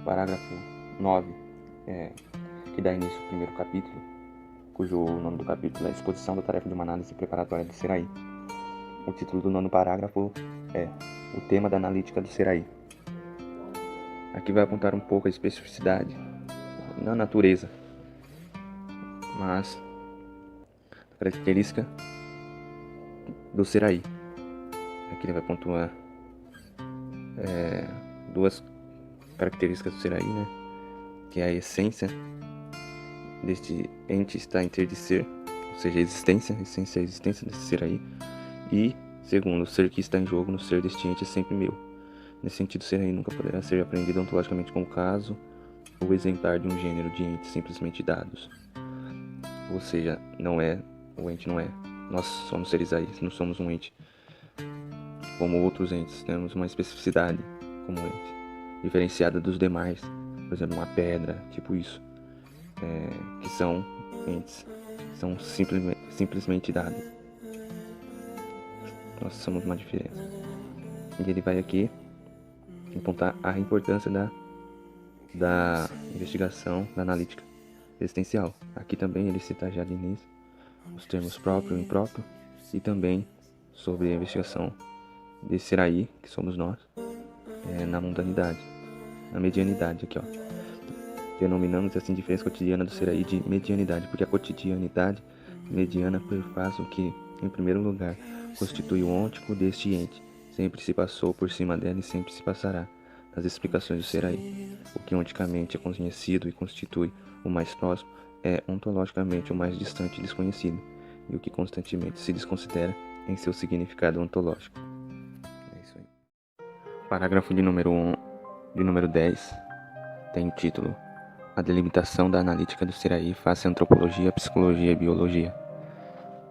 parágrafo 9, que dá início ao primeiro capítulo, cujo nome do capítulo é Exposição da tarefa de uma análise preparatória do Seraí. O título do nono parágrafo é O tema da analítica do Seraí. Aqui vai apontar um pouco a especificidade na natureza, mas a característica do Seraí. Aqui ele vai pontuar duas características do Seraí, né? Que é a essência deste ente está em ter de ser, ou seja, a essência é a existência desse Seraí. E, segundo, o ser que está em jogo no ser deste ente é sempre meu. Nesse sentido, o Seraí nunca poderá ser apreendido ontologicamente como caso ou exemplar de um gênero de entes simplesmente dados. Ou seja, o ente não é. Nós somos seres aí, não somos um ente como outros entes. Temos uma especificidade como ente, diferenciada dos demais. Por exemplo, uma pedra, tipo isso. Que são entes, são simplesmente dados. Nós somos uma diferença. E ele vai aqui apontar a importância da investigação, da analítica existencial. Aqui também ele cita já de início os termos próprio e impróprio e também sobre a investigação desse Seraí, que somos nós, na mundanidade, na medianidade aqui, ó. Denominamos essa indiferença cotidiana do Seraí de medianidade, porque a cotidianidade mediana perfaz o que, em primeiro lugar, constitui o ôntico deste ente, sempre se passou por cima dela e sempre se passará, nas explicações do Seraí. O que onticamente é conhecido e constitui o mais próximo é ontologicamente o mais distante e desconhecido, e o que constantemente se desconsidera em seu significado ontológico. É isso aí. Parágrafo de número 10 tem o título A delimitação da analítica do Seraí face à antropologia, psicologia e biologia.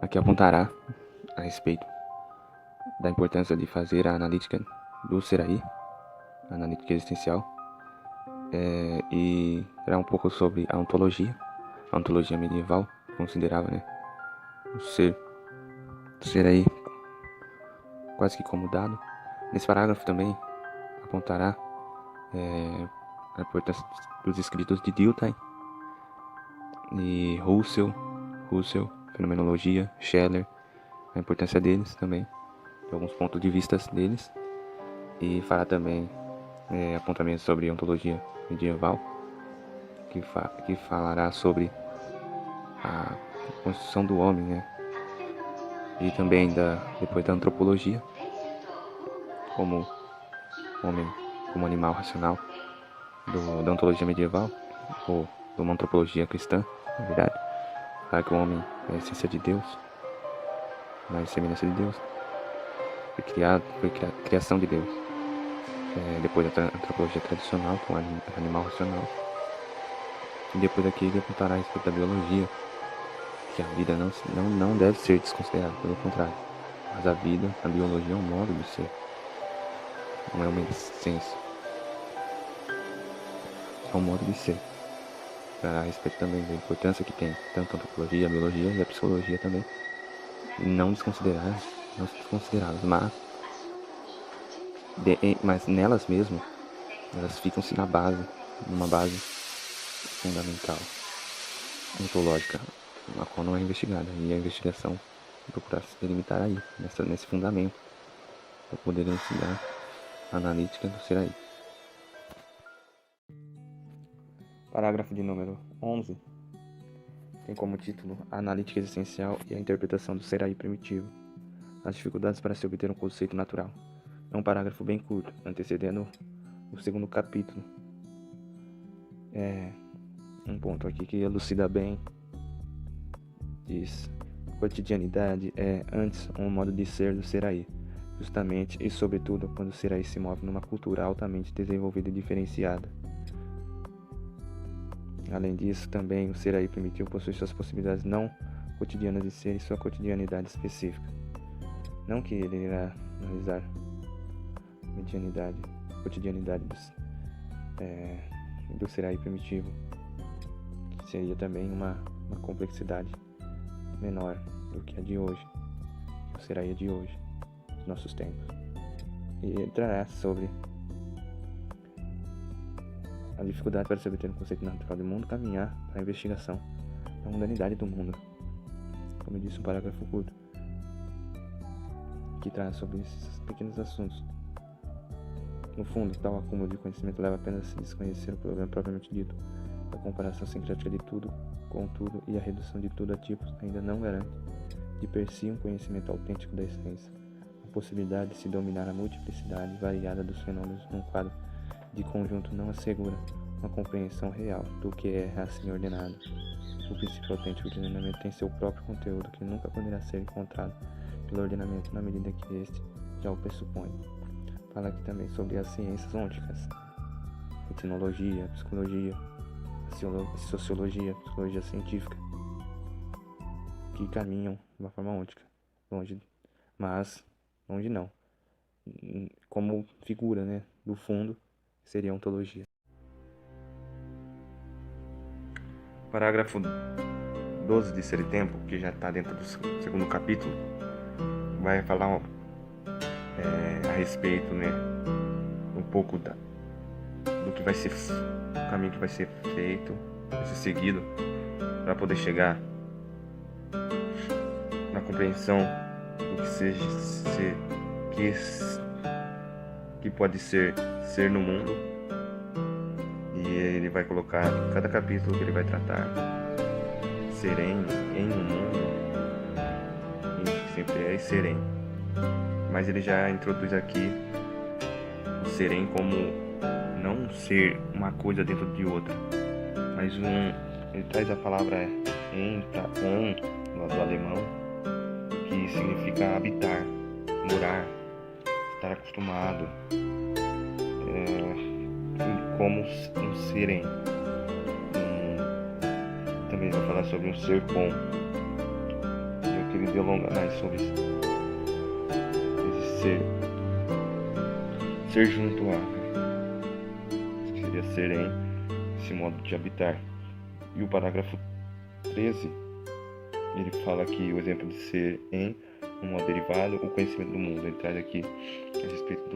Aqui apontará a respeito da importância de fazer a analítica do Seraí, a analítica existencial, e será um pouco sobre a ontologia medieval, considerava, né, o Seraí quase que como dado. Nesse parágrafo também apontará a importância dos escritos de Dilthey e Russell, fenomenologia, Scheler, a importância deles também, de alguns pontos de vista deles, e fará também apontamentos sobre ontologia medieval, que falará sobre a constituição do homem, né? E também depois da antropologia, como homem, como animal racional, da ontologia medieval, ou de uma antropologia cristã, na verdade. Claro que o homem é a essência de Deus, na semelhança de Deus, foi a criação de Deus. Depois da antropologia tradicional, com o animal racional. E depois aqui ele apontará a respeito da biologia, que a vida não deve ser desconsiderada, pelo contrário. Mas a biologia é um modo de ser, não é uma essência. É um modo de ser. A respeito também da importância que tem tanto a antropologia, a biologia e a psicologia também. Não desconsideradas, mas nelas mesmas, elas ficam-se numa base fundamental, ontológica, a qual não é investigada. E a investigação procurar se delimitar aí, nesse fundamento, para poder elucidar a analítica do Seraí. Parágrafo de número 11 tem como título A analítica existencial e a interpretação do Seraí primitivo, as dificuldades para se obter um conceito natural. É um parágrafo bem curto, antecedendo o segundo capítulo. Um ponto aqui que elucida bem, diz: cotidianidade é antes um modo de ser do Seraí, justamente e sobretudo quando o Seraí se move numa cultura altamente desenvolvida e diferenciada. Além disso, também o Seraí primitivo possui suas possibilidades não cotidianas de ser e sua cotidianidade específica. Não que ele irá analisar cotidianidade do Seraí primitivo, que seria também uma complexidade menor do que a de hoje, o Seraí de hoje, nos nossos tempos. E entrará sobre a dificuldade para se obter um conceito natural de mundo, caminhar para a investigação da mundanidade do mundo. Como eu disse, um parágrafo curto que traz sobre esses pequenos assuntos. No fundo, tal acúmulo de conhecimento leva apenas a se desconhecer o problema propriamente dito. A comparação sincrética de tudo com tudo e a redução de tudo a tipos ainda não garante de per si um conhecimento autêntico da essência. A possibilidade de se dominar a multiplicidade variada dos fenômenos num quadro de conjunto não assegura uma compreensão real do que é assim ordenado. O princípio autêntico de ordenamento tem seu próprio conteúdo que nunca poderá ser encontrado pelo ordenamento na medida que este já o pressupõe. Fala aqui também sobre as ciências ônticas, etnologia, psicologia, sociologia, psicologia científica, que caminham de uma forma ôntica, longe não, como figura, né, do fundo, seria a ontologia. Parágrafo 12 de Ser e Tempo, que já está dentro do segundo capítulo, vai falar a respeito, né, um pouco do que vai ser o caminho que vai ser feito, vai ser seguido para poder chegar na compreensão do que pode ser no mundo. E ele vai colocar em cada capítulo que ele vai tratar serem em um mundo, e sempre é serem. Mas ele já introduz aqui o serem como não ser uma coisa dentro de outra, mas ele traz a palavra do alemão, que significa habitar, morar, estar acostumado, como um serem. Também vai falar sobre um ser com. Eu queria delongar mais sobre esse ser junto a, que seria serem, esse modo de habitar. E o parágrafo 13, ele fala que o exemplo de ser em um modo derivado, o conhecimento do mundo. Ele traz aqui a respeito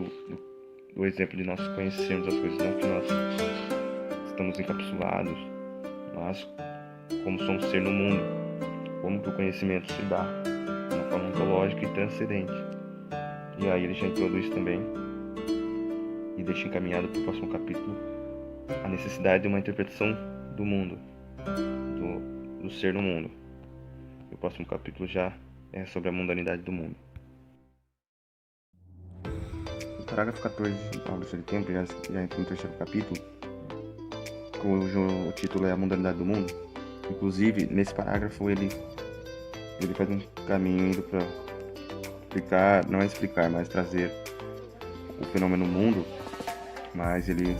do exemplo de nós conhecermos as coisas, não que nós estamos encapsulados, mas como somos ser no mundo, como que o conhecimento se dá de uma forma ontológica e transcendente. E aí ele já introduz também e deixa encaminhado para o próximo capítulo a necessidade de uma interpretação do mundo, do ser no mundo. E o próximo capítulo já é sobre a mundanidade do mundo. O parágrafo 14 do Ser e Tempo já entra no terceiro capítulo, cujo o título é A Mundanidade do Mundo. Inclusive, nesse parágrafo ele faz um caminho indo para explicar, mas trazer o fenômeno mundo, mas ele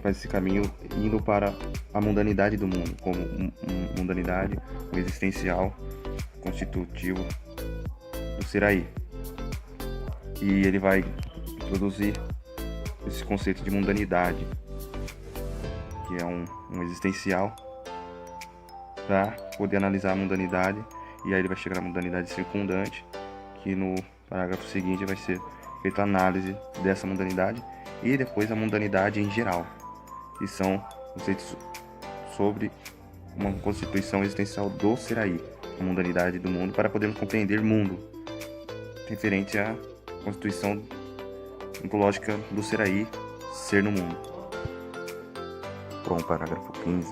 faz esse caminho indo para a mundanidade do mundo, como mundanidade, o existencial constitutivo do ser aí. E ele vai introduzir esse conceito de mundanidade, que é um existencial, para poder analisar a mundanidade. E aí ele vai chegar na mundanidade circundante, que no parágrafo seguinte vai ser feita a análise dessa mundanidade e depois a mundanidade em geral, que são conceitos sobre uma constituição existencial do ser aí, a mundanidade do mundo, para podermos compreender mundo, referente à constituição ontológica do ser aí, ser no mundo. Bom, o parágrafo 15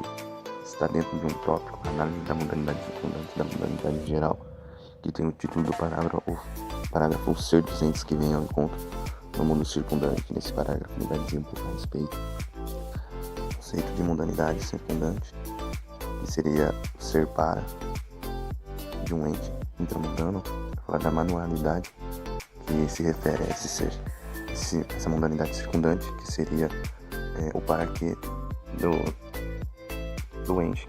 está dentro de um tópico, a análise da mundanidade circundante, da mundanidade geral, que tem o título do parágrafo o ser dos entes que vem ao encontro no mundo circundante. Nesse parágrafo ele vai dizer um pouco a respeito do conceito de mundanidade circundante, que seria o ser para de um ente intramundano, falar da manualidade, que se refere a esse ser, essa mundanidade circundante, que seria o para que do ente.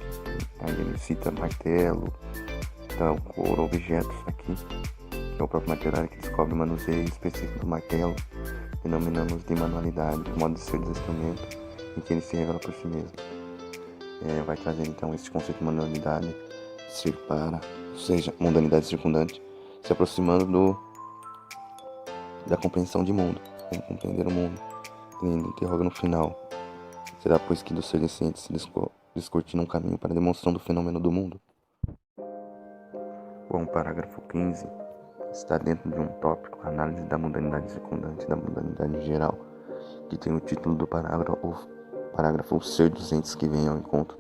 Aí ele cita martelo, então, couro, objetos aqui, que é o próprio material que descobre o manuseio específico do martelo, denominamos de manualidade, o modo de ser dos instrumentos em que ele se revela por si mesmo. Vai trazer então esse conceito de manualidade, ser para, ou seja, mundanidade circundante, se aproximando da compreensão de mundo, como compreender o mundo. Ele interroga no final Será pois que do ser decente se descortina um caminho para a demonstração do fenômeno do mundo? Bom, o parágrafo 15 está dentro de um tópico, análise da mundanidade circundante e da mundanidade geral, que tem o título do parágrafo o ser dos entes que vêm ao encontro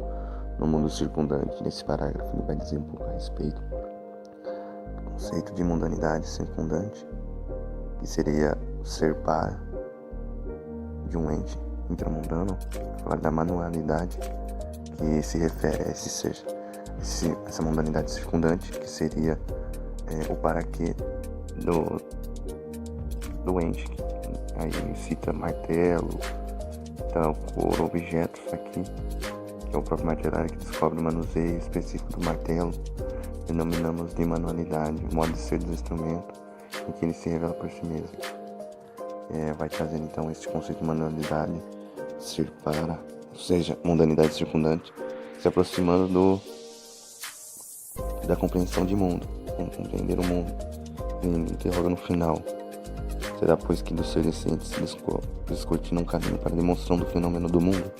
no mundo circundante. Nesse parágrafo ele vai dizer um pouco a respeito do conceito de mundanidade circundante, que seria o ser par de um ente intramundano, falar da manualidade que se refere a esse ser, essa mundanidade circundante, que seria o para quê do ente. Aí ele cita martelo, tal, por objetos aqui, que é o próprio martelário que descobre o manuseio específico do martelo. Denominamos de manualidade, o modo de ser do instrumento em que ele se revela por si mesmo. Vai trazendo então este conceito de manualidade, ser para, ou seja, mundanidade circundante, se aproximando da compreensão de mundo, compreender o mundo. E interroga no final: será pois que do ser decente se descortina um caminho para a demonstração do fenômeno do mundo?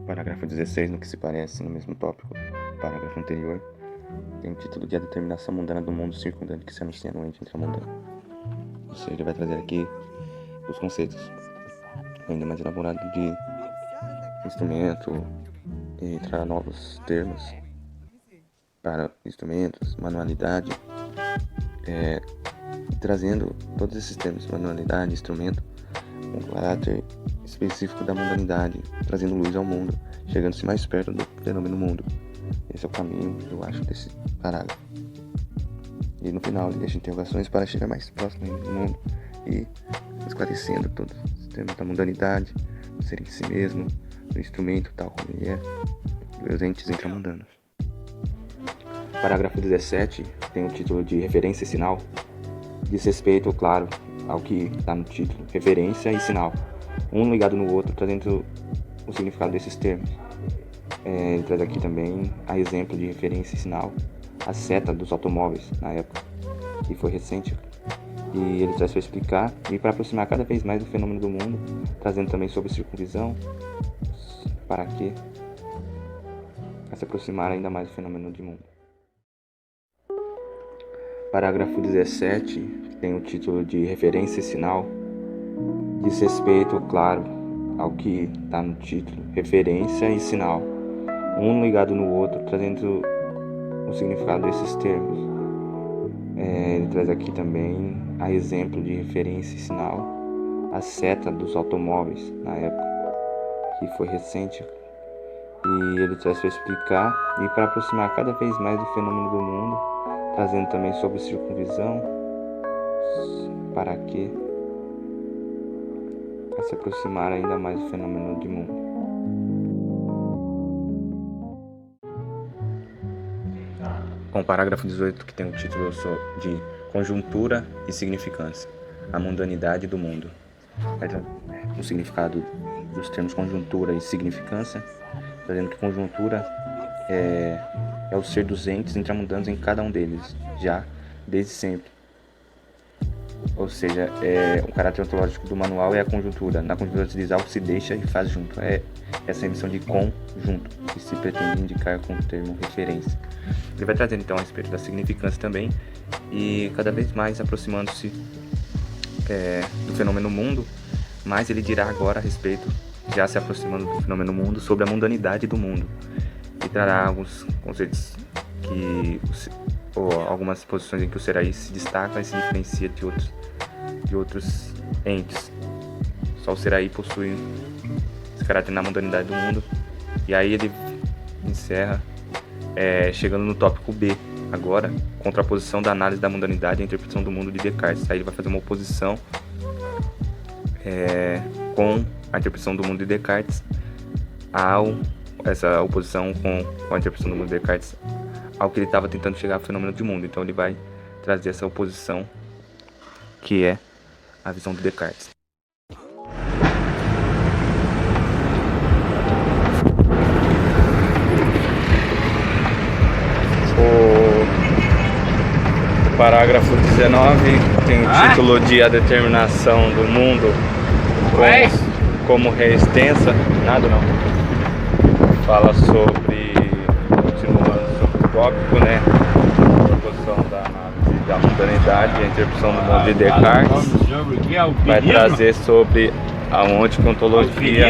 Parágrafo 16, no que se parece no mesmo tópico, parágrafo anterior, tem o título de A Determinação Mundana do Mundo Circundante que se anuncia no ente intramundano. Ou seja, ele vai trazer aqui os conceitos ainda mais elaborados de instrumento e trará novos termos para instrumentos, manualidade, trazendo todos esses termos, manualidade, instrumento, um caráter específico da mundanidade, trazendo luz ao mundo, chegando-se mais perto do fenômeno mundo. Esse é o caminho, eu acho, desse parágrafo. E no final ele deixa interrogações para chegar mais próximo do mundo e esclarecendo todos os termos da mundanidade, do ser em si mesmo, do instrumento tal como ele é, dos entes intramundanos. Parágrafo 17 tem o título de Referência e Sinal. Diz respeito, claro, ao que está no título, referência e sinal, um ligado no outro, trazendo o significado desses termos. Ele traz aqui também a exemplo de referência e sinal, a seta dos automóveis na época, que foi recente, e ele traz para explicar e para aproximar cada vez mais do fenômeno do mundo, trazendo também sobre circunvisão, para que se aproximar ainda mais do fenômeno do mundo. Parágrafo 17, que tem o título de Referência e Sinal, diz respeito, claro, ao que está no título, referência e sinal, um ligado no outro, trazendo o significado desses termos. Ele traz aqui também a exemplo de referência e sinal, a seta dos automóveis na época, que foi recente, e ele traz para explicar e para aproximar cada vez mais do fenômeno do mundo, trazendo também sobre circunvisão, para que se aproximar ainda mais do fenômeno do mundo. Com o parágrafo 18, que tem o título de Conjuntura e Significância, a mundanidade do mundo. O significado dos termos conjuntura e significância, trazendo que conjuntura é o ser dos entes intramundanos em cada um deles, já desde sempre. Ou seja, o caráter ontológico do manual é a conjuntura. Na conjuntura utilizar o que se deixa e faz junto. É essa emissão de conjunto que se pretende indicar com o termo referência. Ele vai trazendo então a respeito da significância também, e cada vez mais aproximando-se do fenômeno mundo, mas ele dirá agora a respeito, já se aproximando do fenômeno mundo, sobre a mundanidade do mundo, e trará alguns conceitos ou algumas posições em que o ser aí se destaca e se diferencia de outros entes. Só o ser aí possui esse caráter na mundanidade do mundo. E aí ele encerra chegando no tópico B, agora, contraposição da análise da mundanidade e a interpretação do mundo de Descartes. Aí ele vai fazer uma oposição com a interpretação do mundo de Descartes, essa oposição com a interpretação do mundo de Descartes ao que ele estava tentando chegar ao fenômeno de mundo. Então ele vai trazer essa oposição, que é a visão de Descartes. O parágrafo 19 tem o título de A Determinação do Mundo como Reextensa. Nada não. Fala sobre, continuando sobre o tópico, né? A proposição da análise da mundanidade e a interpretação do mundo de Descartes. Vai trazer sobre a ontologia.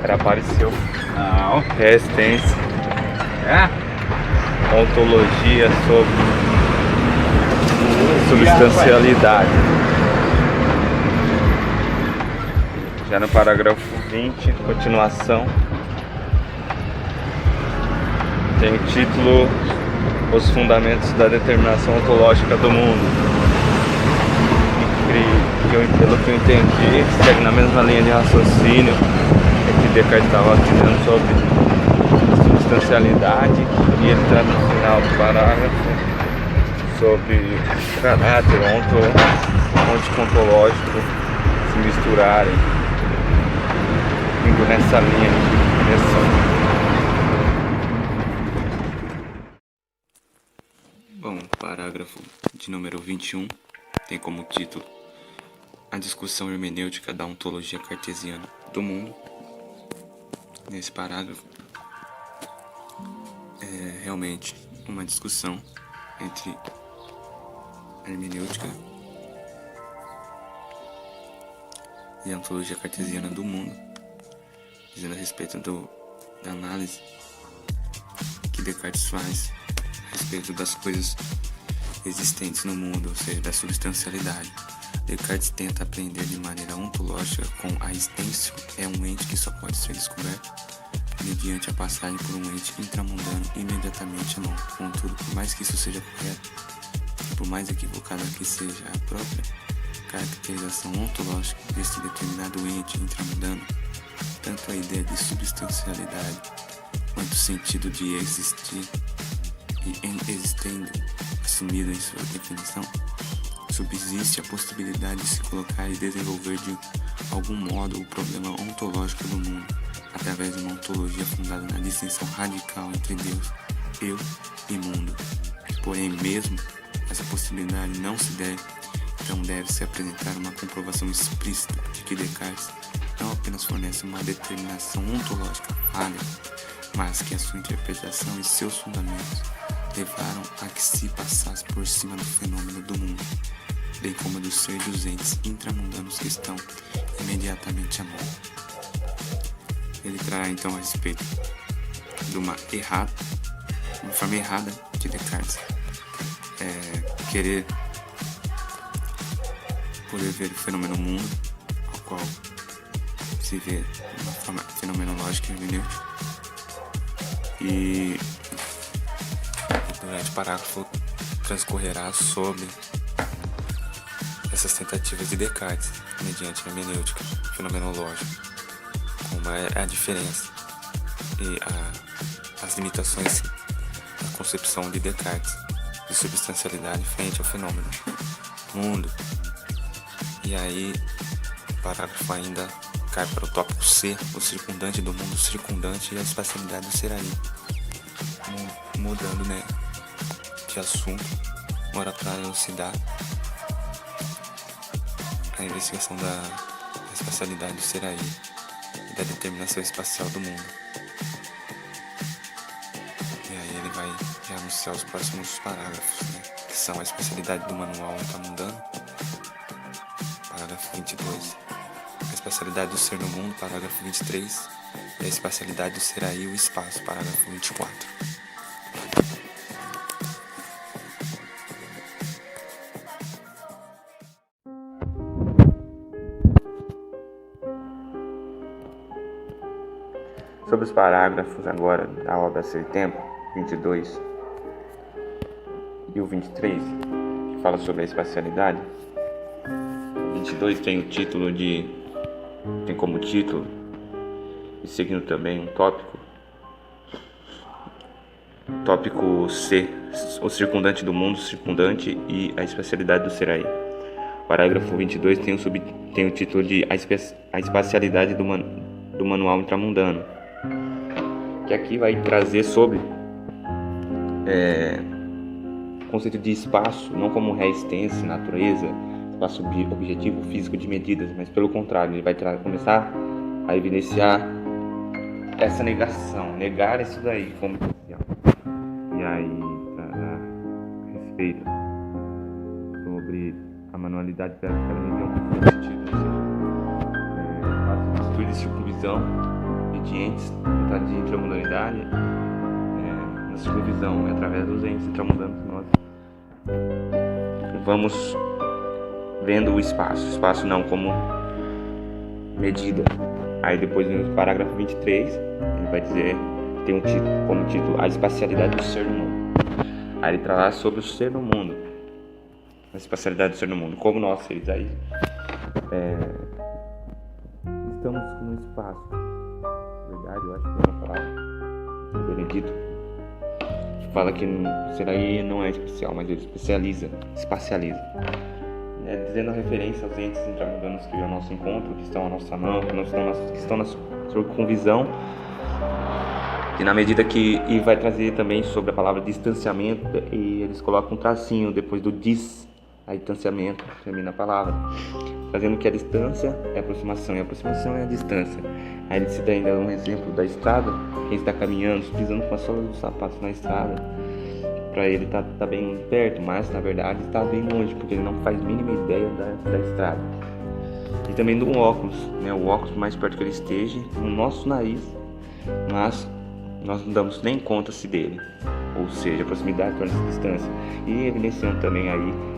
Era apareceu. Reextensa. Ontologia sobre substancialidade. Já no parágrafo 20, continuação, tem o título Os Fundamentos da Determinação Ontológica do Mundo. Pelo que eu entendi, segue na mesma linha de raciocínio que Descartes estava dizendo sobre substancialidade, e ele traz no final do parágrafo sobre o caráter ontológico se misturarem, indo nessa linha de direção. Bom, parágrafo de número 21 tem como título A Discussão Hermenêutica da Ontologia Cartesiana do Mundo. Nesse parágrafo é realmente uma discussão entre a hermenêutica e a ontologia cartesiana do mundo, dizendo a respeito da análise que Descartes faz a respeito das coisas existentes no mundo, ou seja, da substancialidade. Descartes tenta aprender de maneira ontológica com a existência é um ente que só pode ser descoberto mediante a passagem por um ente intramundano imediatamente à mão. Contudo, por mais que isso seja correto, e por mais equivocada que seja a própria caracterização ontológica deste determinado ente intramundano, tanto a ideia de substancialidade quanto o sentido de existir e existendo, assumido em sua definição, subsiste a possibilidade de se colocar e desenvolver de algum modo o problema ontológico do mundo, através de uma ontologia fundada na distinção radical entre Deus, eu e mundo. Porém, mesmo essa possibilidade não se deve, então deve-se apresentar uma comprovação explícita de que Descartes não apenas fornece uma determinação ontológica falha, mas que a sua interpretação e seus fundamentos levaram a que se passasse por cima do fenômeno do mundo, bem como do ser dos entes intramundanos que estão imediatamente à mão. Ele traz então a respeito de uma forma errada de Descartes querer poder ver o fenômeno mundo, ao qual se vê de uma forma fenomenológica e hermenêutica. E durante o parágrafo transcorrerá sobre essas tentativas de Descartes mediante a hermenêutica fenomenológica, como é a diferença e as limitações da concepção de Descartes de substancialidade frente ao fenômeno mundo. E aí o parágrafo ainda cai para o tópico C, o circundante do mundo circundante e a espacialidade do ser aí, mudando, né, de assunto, ora para elucidar a investigação da espacialidade do ser aí e da determinação espacial do mundo. E aí ele vai já anunciar os próximos parágrafos, né, que são a espacialidade do manual intramundano, parágrafo 22, a espacialidade do ser no mundo, parágrafo 23, e a espacialidade do ser aí e o espaço, parágrafo 24. Sobre os parágrafos agora da obra Ser Tempo, 22 e o 23, que fala sobre a espacialidade. O 22 tem como título e seguindo também um tópico C, o circundante do mundo, circundante e a espacialidade do Seraí. O parágrafo 22 tem o título de A Espacialidade do Manual Intramundano, que aqui vai trazer sobre o conceito de espaço, não como ré extenso, natureza, espaço objetivo físico de medidas, mas pelo contrário, ele vai começar a evidenciar essa negação, negar isso daí como especial. E aí, a respeito sobre a manualidade da região no sentido, ou seja, estudo de circunvisão de entes de intramodalidade, na circunvisão, através dos entes intramundanos que nós vamos vendo o espaço não como medida. Aí depois no parágrafo 23, ele vai dizer, tem como título A Espacialidade do Ser no Mundo. Aí ele traz sobre o ser no mundo, a espacialidade do ser no mundo, como nós seres aí estamos no espaço. Na verdade, eu acho que é uma palavra do Benedito que fala que o ser aí não é especial, mas ele espacializa. Dizendo a referência aos entes intramundanos que vêm ao nosso encontro, que estão à nossa mão, que estão na circunvisão, e na medida que vai trazer também sobre a palavra distanciamento, e eles colocam um tracinho depois do aí distanciamento, termina a palavra, trazendo que a distância é a aproximação, e a aproximação é a distância. Aí ele cita ainda um exemplo da estrada, quem está caminhando, pisando com a sola dos sapatos na estrada, para ele tá bem perto, mas na verdade está bem longe, porque ele não faz mínima ideia da estrada. E também do óculos, o óculos mais perto que ele esteja, no nosso nariz, mas nós não damos nem conta-se dele, ou seja, a proximidade torna-se distância. E evidenciando também aí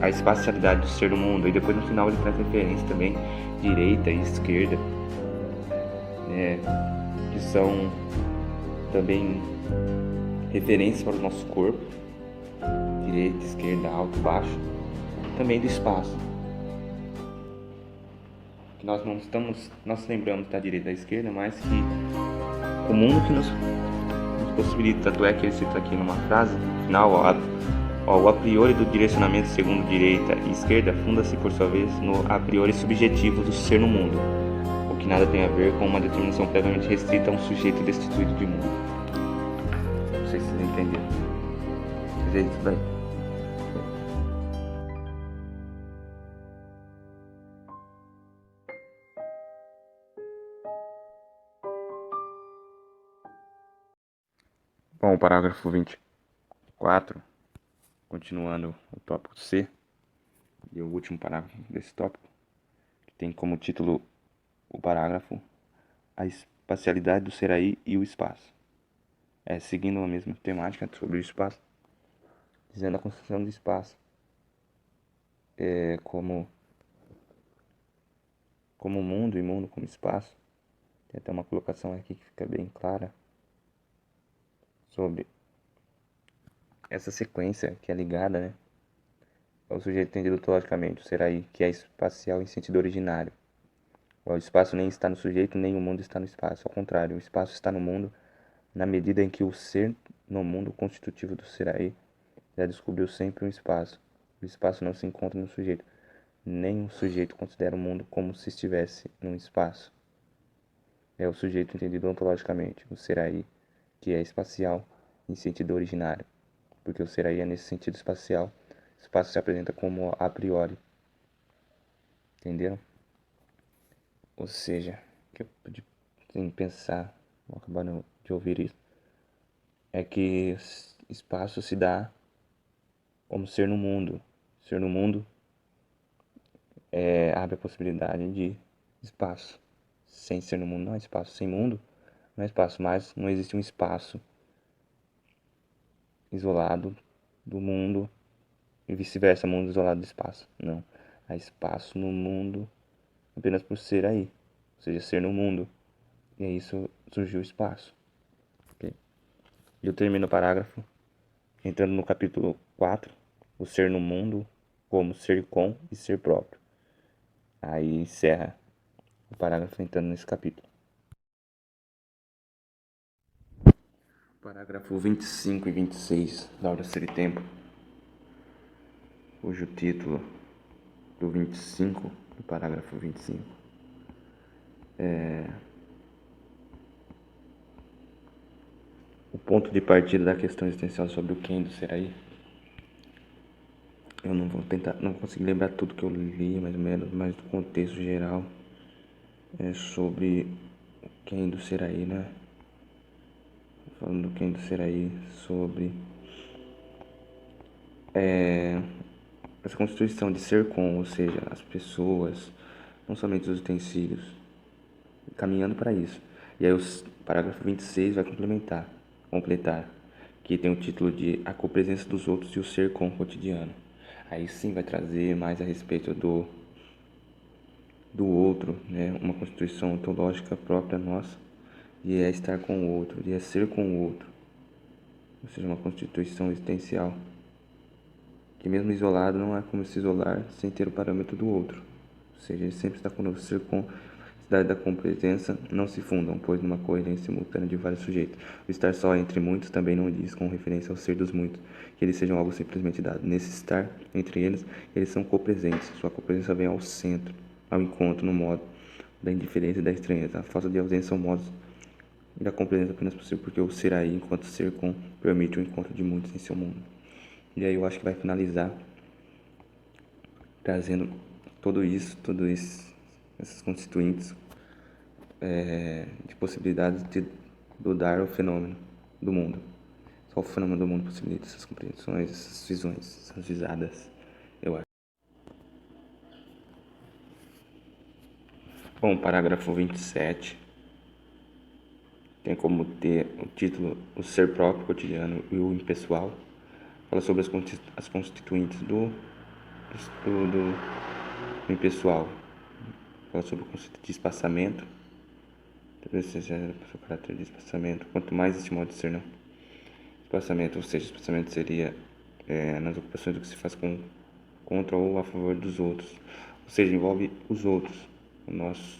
a espacialidade do ser do mundo. E depois no final ele traz referência também, direita e esquerda, que são também referências para o nosso corpo, direita, esquerda, alto, baixo, também do espaço. Que nós lembramos da direita e da esquerda, mas que o mundo que nos possibilita, tanto é que ele cita aqui numa frase, no final, o a priori do direcionamento segundo direita e esquerda funda-se, por sua vez, no a priori subjetivo do ser no mundo, o que nada tem a ver com uma determinação previamente restrita a um sujeito destituído de mundo. Não sei se vocês entenderam. Mas é isso daí. Bom, o parágrafo 24, continuando o tópico C, e o último parágrafo desse tópico, que tem como título o parágrafo A Espacialidade do Seraí e o Espaço. Seguindo a mesma temática sobre o espaço, dizendo a construção do espaço como mundo e mundo como espaço. Tem até uma colocação aqui que fica bem clara sobre essa sequência que é ligada, ao sujeito entendido ontologicamente, o Seraí, que é espacial em sentido originário. O espaço nem está no sujeito, nem o mundo está no espaço. Ao contrário, o espaço está no mundo na medida em que o ser no mundo constitutivo do Seraí já descobriu sempre um espaço. O espaço não se encontra no sujeito. Nem o sujeito considera o mundo como se estivesse num espaço. É o sujeito entendido ontologicamente, o Seraí, que é espacial em sentido originário. Porque o Seraí é nesse sentido espacial. O espaço se apresenta como a priori. Entenderam? Ou seja, o que eu pude pensar, acabando de ouvir isso, é que espaço se dá como ser no mundo. Ser no mundo abre a possibilidade de espaço. Sem ser no mundo não é espaço. Sem mundo não é espaço, mas não existe um espaço isolado do mundo e vice-versa, mundo isolado do espaço. Não. Há espaço no mundo apenas por ser aí. Ou seja, ser no mundo. E aí isso surgiu o espaço. Okay? E eu termino o parágrafo entrando no capítulo 4, o ser no mundo como ser com e ser próprio. Aí encerra o parágrafo entrando nesse capítulo. Parágrafo 25 e 26 da Obra Ser e Tempo, cujo título do 25, do parágrafo 25, o ponto de partida da questão existencial sobre o quem do ser aí. Eu não vou tentar, não consegui lembrar tudo que eu li, mais ou menos, mas do contexto geral é sobre o quem do ser aí, né? Falando do quem do ser aí, sobre essa constituição de ser com, ou seja, as pessoas, não somente os utensílios, caminhando para isso. E aí o parágrafo 26 vai completar, que tem o título de A Copresença dos Outros e o Ser com o Cotidiano. Aí sim vai trazer mais a respeito do outro, né? Uma constituição ontológica própria nossa, e é estar com o outro, e é ser com o outro. Ou seja, uma constituição existencial, que mesmo isolado não há como se isolar sem ter o parâmetro do outro. Ou seja, ele sempre está conosco. Ser com cidade da compresença não se fundam, pois numa coerência simultânea de vários sujeitos. O estar só entre muitos também não diz, com referência ao ser dos muitos, que eles sejam algo simplesmente dado. Nesse estar entre eles são copresentes. Sua copresença vem ao centro, ao encontro, no modo da indiferença e da estranheza. A falta de ausência são modos da compresença apenas possível, porque o ser aí, enquanto ser com, permite o encontro de muitos em seu mundo. E aí eu acho que vai finalizar trazendo tudo isso, essas constituintes de possibilidades de mudar o fenômeno do mundo. Só o fenômeno do mundo possibilita essas compreensões, essas visões, essas visadas, eu acho. Bom, parágrafo 27 tem como ter o título O Ser Próprio Cotidiano e o Impessoal. Fala sobre as constituintes do impessoal. Fala sobre o conceito de espaçamento. Talvez seja o seu caráter de espaçamento. Quanto mais este modo de ser, não. Espaçamento, ou seja, espaçamento seria nas ocupações do que se faz contra ou a favor dos outros. Ou seja, envolve os outros. Nossa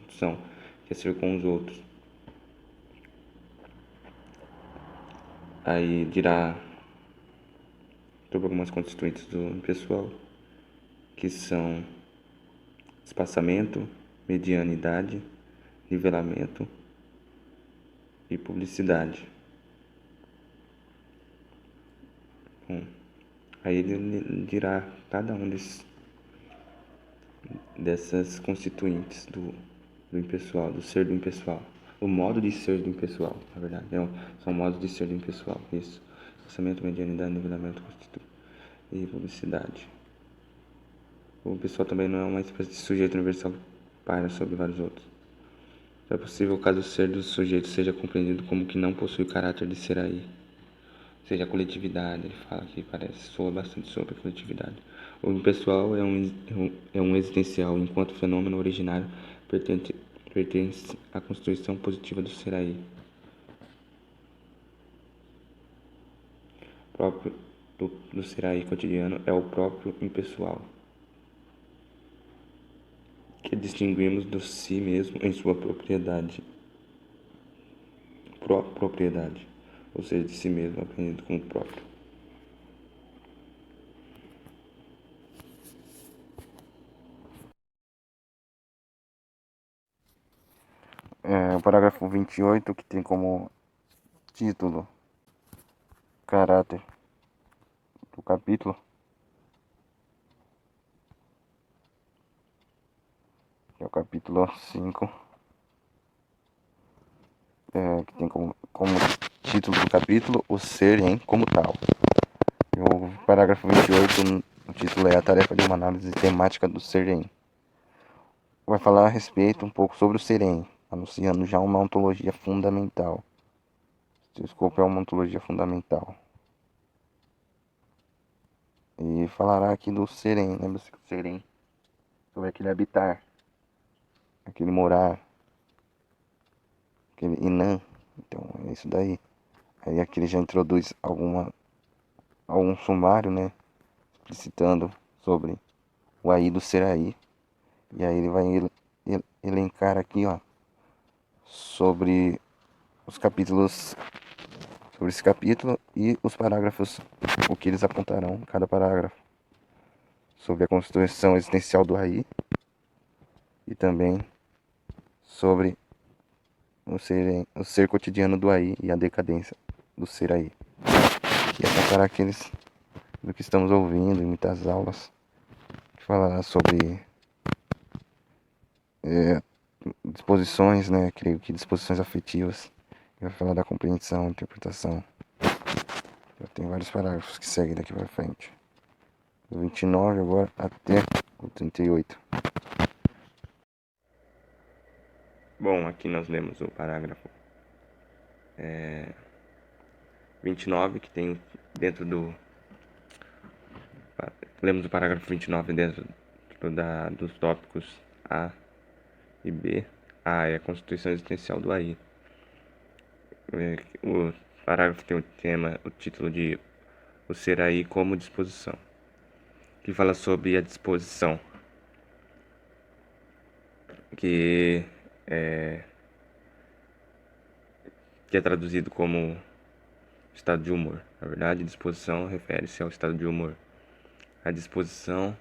condição, que é ser com os outros. Aí dirá sobre algumas constituintes do pessoal, que são espaçamento, medianidade, nivelamento e publicidade. Bom, aí ele dirá cada um dessas constituintes do impessoal, do ser do impessoal. O modo de ser do impessoal, na verdade. São modos de ser do impessoal. Isso. Espaçamento, medianidade, nivelamento e publicidade. O pessoal também não é uma espécie de sujeito universal que paira sobre vários outros. É possível caso o ser do sujeito seja compreendido como que não possui o caráter de ser aí. Ou seja, a coletividade, ele fala que soa bastante sobre a coletividade. O impessoal é um existencial, enquanto fenômeno originário pertence à constituição positiva do ser aí. O próprio do ser aí cotidiano é o próprio impessoal, que distinguimos do si mesmo em sua propriedade. Propriedade, ou seja, de si mesmo aprendido como próprio. O parágrafo 28, que tem como título caráter do capítulo, que é o capítulo 5, que tem como título do capítulo o ser em como tal. E o parágrafo 28, o título é a tarefa de uma análise temática do ser em. Vai falar a respeito um pouco sobre o ser em, anunciando já uma ontologia fundamental. Seu escopo é uma ontologia fundamental. E falará aqui do serem, lembra-se do serem, sobre aquele habitar, aquele morar, aquele inan. Então é isso daí. Aí aqui ele já introduz algum sumário, né, explicitando sobre o aí do ser aí. E aí ele vai elencar aqui, ó, sobre os capítulos sobre esse capítulo e os parágrafos, o que eles apontarão em cada parágrafo, sobre a constituição existencial do AI e também sobre o ser cotidiano do AI e a decadência do ser AI. E apontará aqueles do que estamos ouvindo em muitas aulas, que falará sobre disposições, né? Creio que disposições afetivas. Vai falar da compreensão, interpretação. Já tem vários parágrafos que seguem daqui para frente. Do 29 agora até o 38. Bom, aqui nós lemos o parágrafo 29, que tem dentro do... Lemos o parágrafo 29 dentro dos tópicos A e B. A é a constituição existencial do AI. O parágrafo tem o título de O Ser AI como Disposição, que fala sobre a disposição, que é traduzido como estado de humor. Na verdade, disposição refere-se ao estado de humor. A disposição,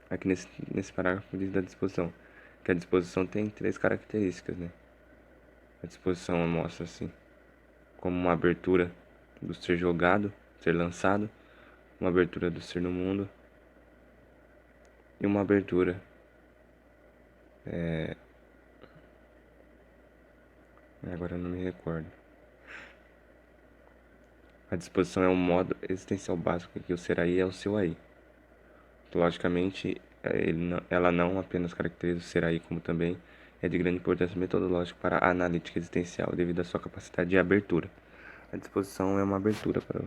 aqui nesse parágrafo diz da disposição, que a disposição tem 3 características, né? A disposição mostra assim como uma abertura do ser jogado, ser lançado, uma abertura do ser no mundo e uma abertura agora eu não me recordo. A disposição é um modo existencial básico que o ser aí é o seu aí. Logicamente, ela não apenas caracteriza o ser aí, como também é de grande importância metodológica para a analítica existencial, devido à sua capacidade de abertura. A disposição é uma abertura para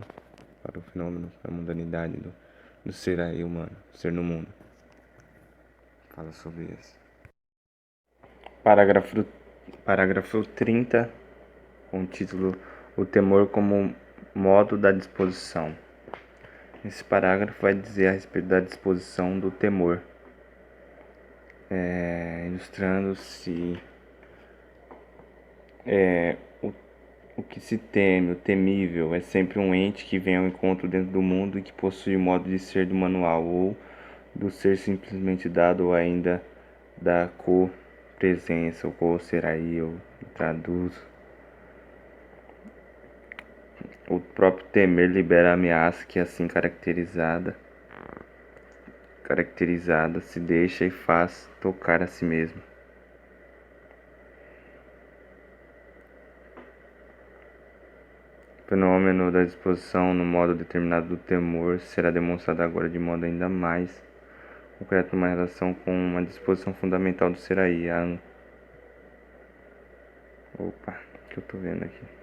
o fenômeno, para a mundanidade do ser aí humano, ser no mundo. Fala sobre isso. Parágrafo 30, com o título O Temor como Modo da Disposição. Esse parágrafo vai dizer a respeito da disposição do temor, ilustrando-se o que se teme, o temível, é sempre um ente que vem ao encontro dentro do mundo e que possui o modo de ser do manual, ou do ser simplesmente dado, ou ainda da co-presença, ou co-ser aí, eu traduzo. O próprio temer libera a ameaça que assim caracterizada se deixa e faz tocar a si mesmo. O fenômeno da disposição no modo determinado do temor será demonstrado agora de modo ainda mais concreto numa relação com uma disposição fundamental do ser aí. Opa, o que eu tô vendo aqui?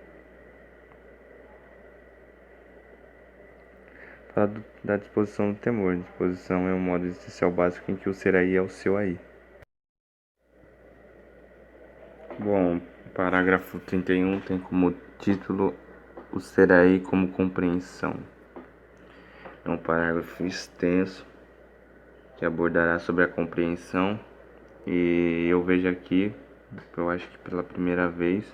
Fala da disposição do temor. Disposição é um modo existencial básico em que o ser aí é o seu aí. Bom, o parágrafo 31 tem como título O Ser aí como compreensão. É um parágrafo extenso que abordará sobre a compreensão, e eu vejo aqui, eu acho que pela primeira vez,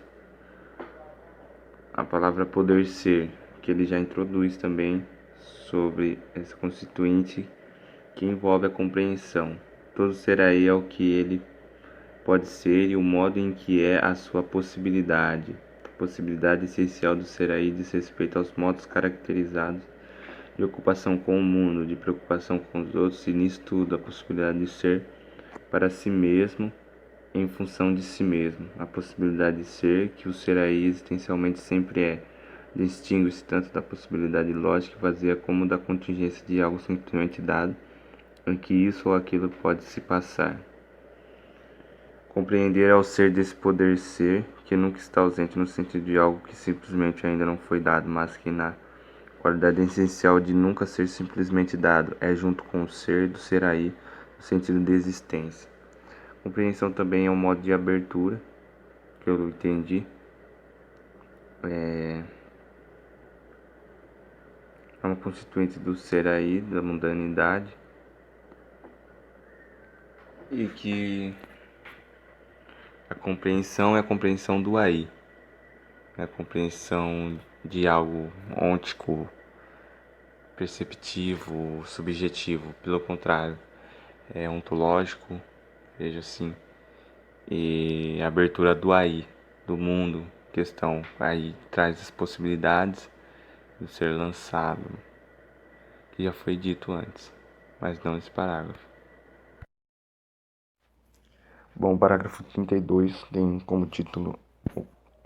a palavra poder ser, que ele já introduz também sobre essa constituinte que envolve a compreensão. Todo ser aí é o que ele pode ser e o modo em que é a sua possibilidade. A possibilidade essencial do ser aí diz respeito aos modos caracterizados de ocupação com o mundo, de preocupação com os outros, e nisso tudo a possibilidade de ser para si mesmo em função de si mesmo. A possibilidade de ser, que o ser aí existencialmente sempre é, distingue-se tanto da possibilidade lógica e vazia como da contingência de algo simplesmente dado, em que isso ou aquilo pode se passar. Compreender é o ser desse poder ser, que nunca está ausente no sentido de algo que simplesmente ainda não foi dado, mas que na qualidade essencial de nunca ser simplesmente dado, é junto com o ser do ser aí, no sentido de existência. Compreensão também é um modo de abertura, que eu entendi. É uma constituinte do ser aí, da mundanidade, e que a compreensão é a compreensão do aí. a compreensão de algo ôntico, perceptivo, subjetivo. Pelo contrário, é ontológico, veja assim, e a abertura do aí, do mundo, questão aí traz as possibilidades de ser lançado, que já foi dito antes, mas não esse parágrafo. Bom, o parágrafo 32 tem como título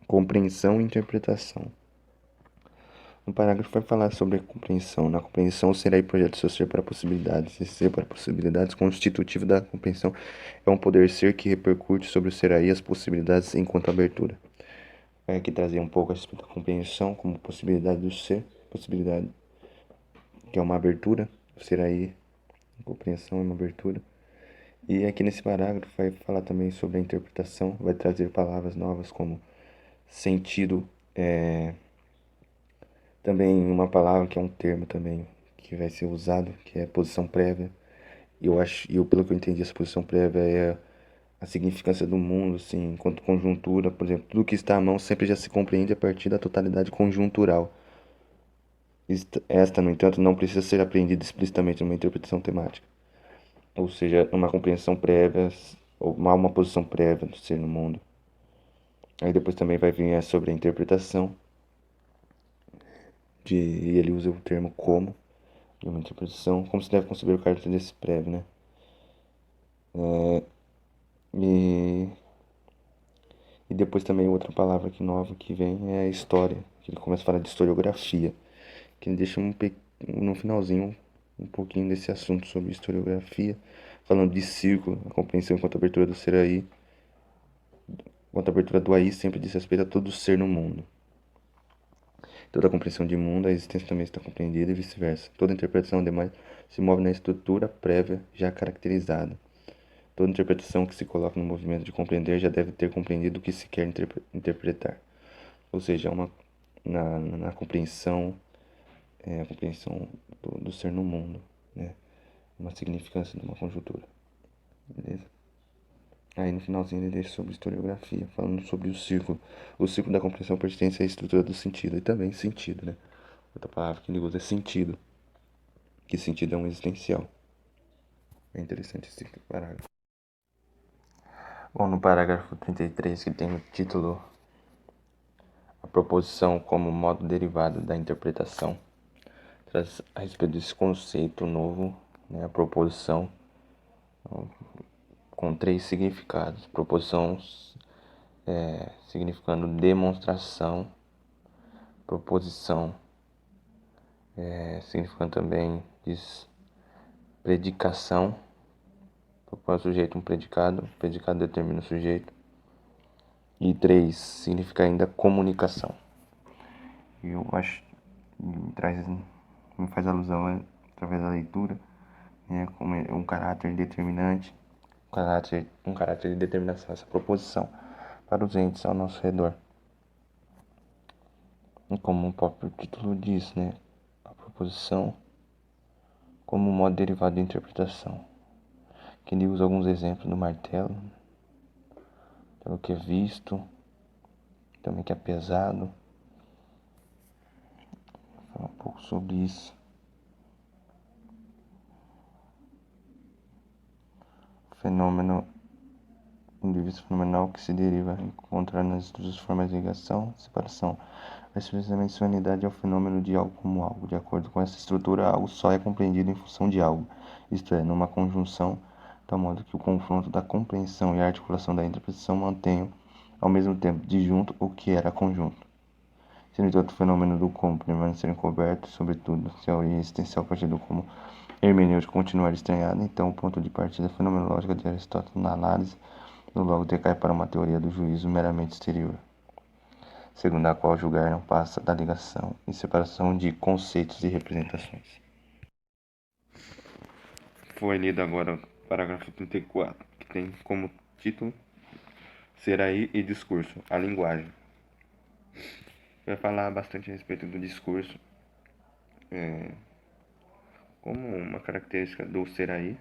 Compreensão e Interpretação. No parágrafo vai falar sobre a compreensão. Na compreensão, o ser aí projeta seu ser para possibilidades. Esse ser para possibilidades, constitutivo da compreensão, é um poder ser que repercute sobre o ser aí as possibilidades enquanto abertura. Vai aqui trazer um pouco a respeito da compreensão como possibilidade do ser, possibilidade que é uma abertura, o ser aí, a compreensão é uma abertura. E aqui nesse parágrafo vai falar também sobre a interpretação, vai trazer palavras novas como sentido, também uma palavra que é um termo também que vai ser usado, que é posição prévia. E pelo que eu entendi, essa posição prévia é a significância do mundo, assim, enquanto conjuntura, por exemplo, tudo que está à mão sempre já se compreende a partir da totalidade conjuntural. Esta, no entanto, não precisa ser apreendida explicitamente numa interpretação temática, ou seja, uma compreensão prévia, ou uma posição prévia do ser no mundo. Aí depois também vai vir sobre a interpretação, e ele usa o termo como, de uma interpretação, como se deve conceber o caráter desse prévio, né? E, e depois também outra palavra que nova que vem é história, que ele começa a falar de historiografia, que ele deixa no finalzinho um pouquinho desse assunto sobre historiografia, falando de círculo, a compreensão enquanto abertura do ser aí, enquanto abertura do aí sempre diz respeito a todo ser no mundo. Toda a compreensão de mundo, a existência também está compreendida e vice-versa. Toda interpretação, ademais, se move na estrutura prévia já caracterizada. Toda interpretação que se coloca no movimento de compreender já deve ter compreendido o que se quer interpretar. Ou seja, na compreensão, a compreensão do ser no mundo, né? Uma significância de uma conjuntura. Beleza? Aí no finalzinho ele deixa sobre historiografia, falando sobre o círculo. O círculo da compreensão pertence à estrutura do sentido, e também sentido, né? Outra palavra que ele usa é sentido, que sentido é um existencial. É interessante esse parágrafo. Bom, no parágrafo 33, que tem o título A proposição como modo derivado da interpretação, traz a respeito desse conceito novo, né? A proposição com 3 significados. Proposição significando demonstração, proposição significando também diz predicação, propõe o sujeito um predicado, o predicado determina o sujeito. E 3 significa ainda comunicação. E eu acho me faz alusão através da leitura, né, como um caráter determinante, um caráter de determinação, essa proposição para os entes ao nosso redor. E como o próprio título diz, né, a proposição como modo derivado de interpretação. Que ele usa alguns exemplos do martelo, pelo que é visto, também que é pesado. Vou falar um pouco sobre isso. Fenômeno indivíduo fenomenal que se deriva encontrar nas duas formas de ligação, separação. Mas precisamente sua unidade é o fenômeno de algo como algo. De acordo com essa estrutura, algo só é compreendido em função de algo, isto é, numa conjunção, de tal modo que o confronto da compreensão e a articulação da interpretação mantenham, ao mesmo tempo, disjunto o que era conjunto. Se, no entanto, o fenômeno do como permanecer encoberto, sobretudo, se a origem existencial a partir do como hermenêutico continuar estranhada, então o ponto de partida fenomenológica de Aristóteles na análise do logo decai para uma teoria do juízo meramente exterior, segundo a qual julgar não passa da ligação e separação de conceitos e representações. Foi lido agora o parágrafo 34, que tem como título Ser aí e discurso, a linguagem. Vai falar bastante a respeito do discurso, como uma característica do ser aí,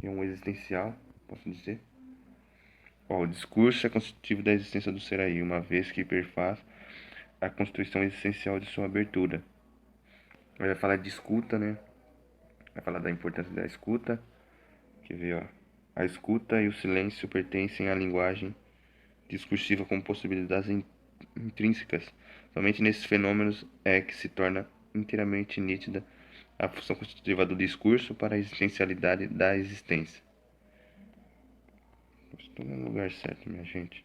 e um existencial, posso dizer. Ó, o discurso é constitutivo da existência do ser aí, uma vez que perfaz a constituição essencial de sua abertura. Vai falar de escuta, né? Vai falar da importância da escuta. Quer ver, ó? A escuta e o silêncio pertencem à linguagem discursiva como possibilidades intrínsecas. Somente nesses fenômenos é que se torna inteiramente nítida a função constitutiva do discurso para a existencialidade da existência. Estou no lugar certo, minha gente.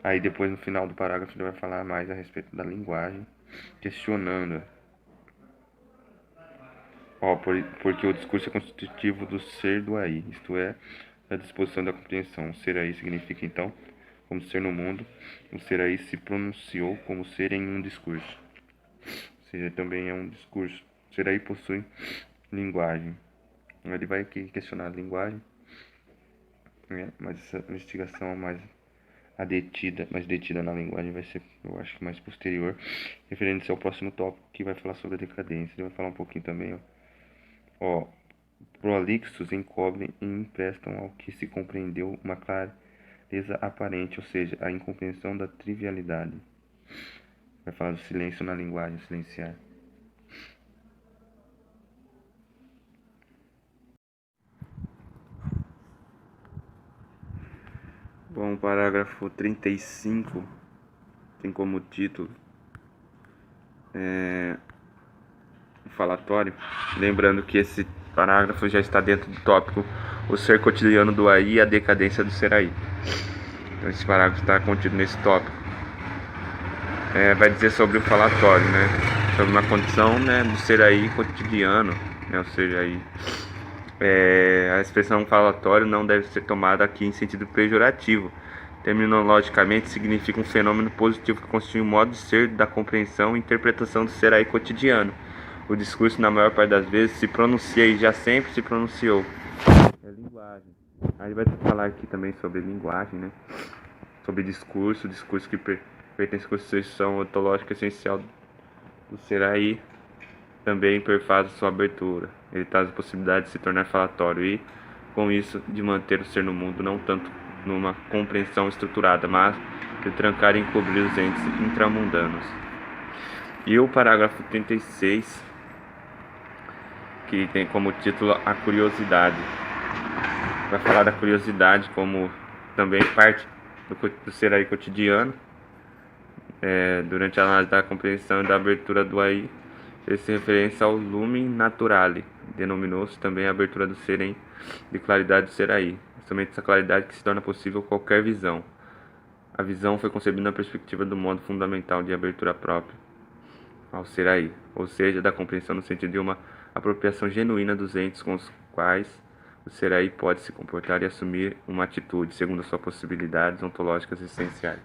Aí depois no final do parágrafo ele vai falar mais a respeito da linguagem, questionando. Ó, porque o discurso é constitutivo do ser do aí, isto é, da disposição da compreensão. O ser aí significa então, como ser no mundo, o ser aí se pronunciou como ser em um discurso. Ou seja, também é um discurso. O ser aí possui linguagem. Ele vai aqui questionar a linguagem, né? Mas essa investigação mais detida na linguagem vai ser, eu acho que mais posterior, referente ao próximo tópico que vai falar sobre a decadência. Ele vai falar um pouquinho também, ó, prolixos encobrem e emprestam ao que se compreendeu uma clareza aparente, ou seja, a incompreensão da trivialidade. Vai falar do silêncio na linguagem, silenciar. Bom, o parágrafo 35 tem como título o falatório. Lembrando que esse parágrafo já está dentro do tópico o ser cotidiano do aí e a decadência do ser aí. Então esse parágrafo está contido nesse tópico. Vai dizer sobre o falatório, né? Sobre uma condição, né, do ser aí cotidiano, né? Ou seja, aí a expressão falatório não deve ser tomada aqui em sentido pejorativo. Terminologicamente, significa um fenômeno positivo que constitui um modo de ser da compreensão e interpretação do ser aí cotidiano. O discurso, na maior parte das vezes, se pronuncia e já sempre se pronunciou. É linguagem. Aí vai falar aqui também sobre linguagem, né? Sobre discurso que pertence à constituição ontológica essencial do ser aí, também perfaz a sua abertura. Ele traz a possibilidade de se tornar falatório e, com isso, de manter o ser no mundo não tanto numa compreensão estruturada, mas de trancar e encobrir os entes intramundanos. E o parágrafo 36, que tem como título a curiosidade. Vai falar da curiosidade como também parte do ser aí cotidiano. Durante a análise da compreensão e da abertura do aí, fez-se referência ao lumen naturale. Denominou-se também a abertura do ser de claridade do ser aí. Somente essa claridade que se torna possível qualquer visão. A visão foi concebida na perspectiva do modo fundamental de abertura própria ao ser aí, ou seja, da compreensão no sentido de uma apropriação genuína dos entes com os quais o ser aí pode se comportar e assumir uma atitude, segundo as suas possibilidades ontológicas essenciais.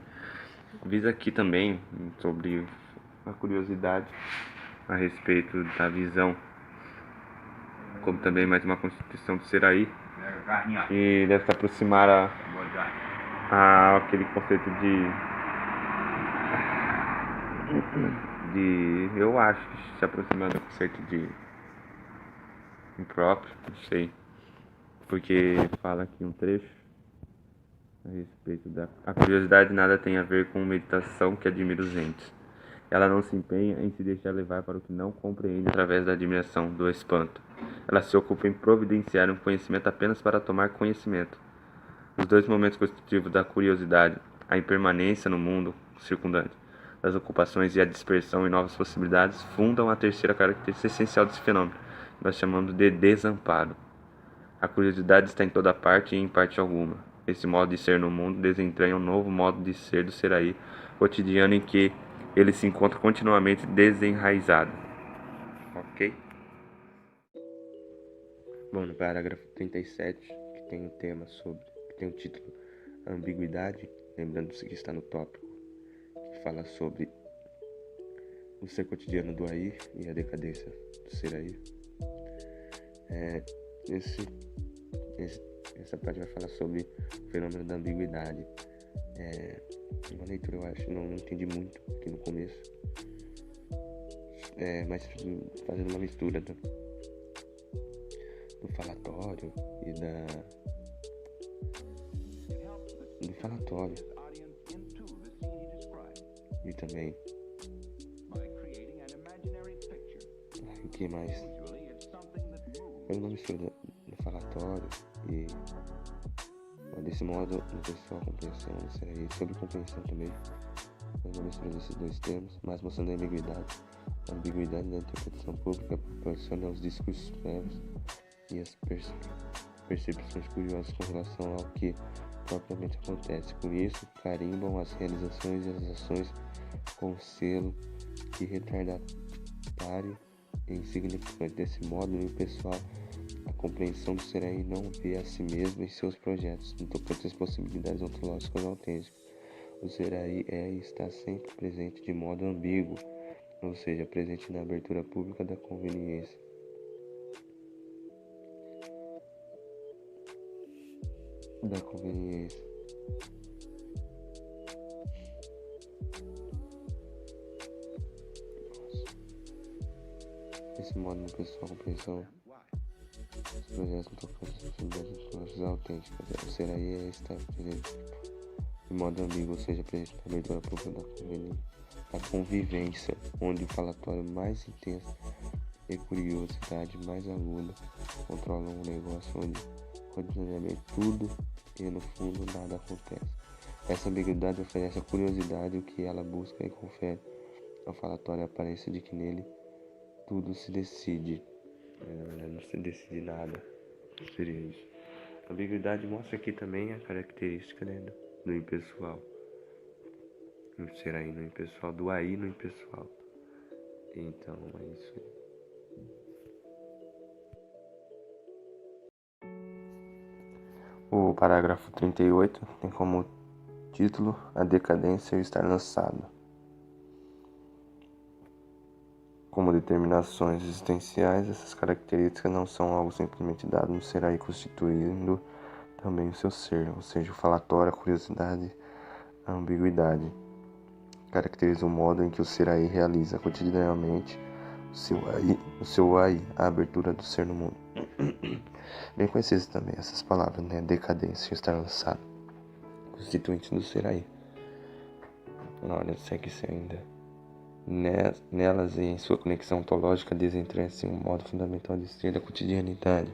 Visa aqui também sobre a curiosidade a respeito da visão, como também mais uma constituição do ser aí, e deve se aproximar a aquele conceito eu acho que se aproximando do conceito de impróprio, não sei, porque fala aqui um trecho a respeito da a curiosidade nada tem a ver com meditação que admira os entes. Ela não se empenha em se deixar levar para o que não compreende através da admiração, do espanto. Ela se ocupa em providenciar um conhecimento apenas para tomar conhecimento. Os dois momentos constitutivos da curiosidade, a impermanência no mundo circundante, das ocupações e a dispersão em novas possibilidades, fundam a terceira característica essencial desse fenômeno, que nós chamamos de desamparo. A curiosidade está em toda parte e em parte alguma. Esse modo de ser no mundo desentranha um novo modo de ser do ser aí, cotidiano em que ele se encontra continuamente desenraizado. Ok? Bom, no parágrafo 37, que tem um tema sobre, que tem o título Ambiguidade, lembrando-se que está no tópico, que fala sobre o ser cotidiano do aí e a decadência do ser aí. Essa parte vai falar sobre o fenômeno da ambiguidade. Uma leitura, eu acho, não entendi muito aqui no começo. mas fazendo uma mistura do falatório e do falatório e também o que mais? Fazendo uma mistura do falatório e desse modo no pessoal compreensão, sobre compreensão também, fazendo uma mistura desses dois termos, mas mostrando a ambiguidade da interpretação pública proporciona aos discursos prévios e as percepções curiosas com relação ao que propriamente acontece. Com isso, carimbam as realizações e as ações com o selo de retardatário e insignificante. Desse modo, o pessoal, a compreensão do Seraí não vê a si mesmo em seus projetos, no tocante às possibilidades ontológicas autênticas. O Seraí é e está sempre presente de modo ambíguo, ou seja, presente na abertura pública da conveniência. Desse modo, no pessoal, a compreensão dos projetos no tocante às possibilidades ontológicas autênticas. O Seraí está presente de modo ambíguo, ou seja, presente na abertura pública da convivência, onde o falatório mais intenso e curiosidade mais aguda controlam um negócio onde ordinariamente tudo e no fundo nada acontece. Essa ambiguidade oferece a curiosidade, o que ela busca e confere ao falatório a aparência de que nele tudo se decide. Na verdade, não se decide nada. Seria isso. A ambiguidade mostra aqui também a característica, né, do impessoal. Não ser aí no impessoal, do aí no impessoal. Então é isso aí. O parágrafo 38 tem como título A Decadência e o Estar Lançado. Como determinações existenciais, essas características não são algo simplesmente dado no Seraí, constituindo também o seu ser, ou seja, o falatório, a curiosidade, a ambiguidade. Caracteriza o modo em que o Seraí realiza cotidianamente o seu aí, a abertura do ser no mundo. Bem conhecidas também essas palavras, né? Decadência e estar lançado, constituinte do Seraí. Olha, segue-se ainda. Nelas e em sua conexão ontológica desentranha-se um modo fundamental de ser da cotidianidade,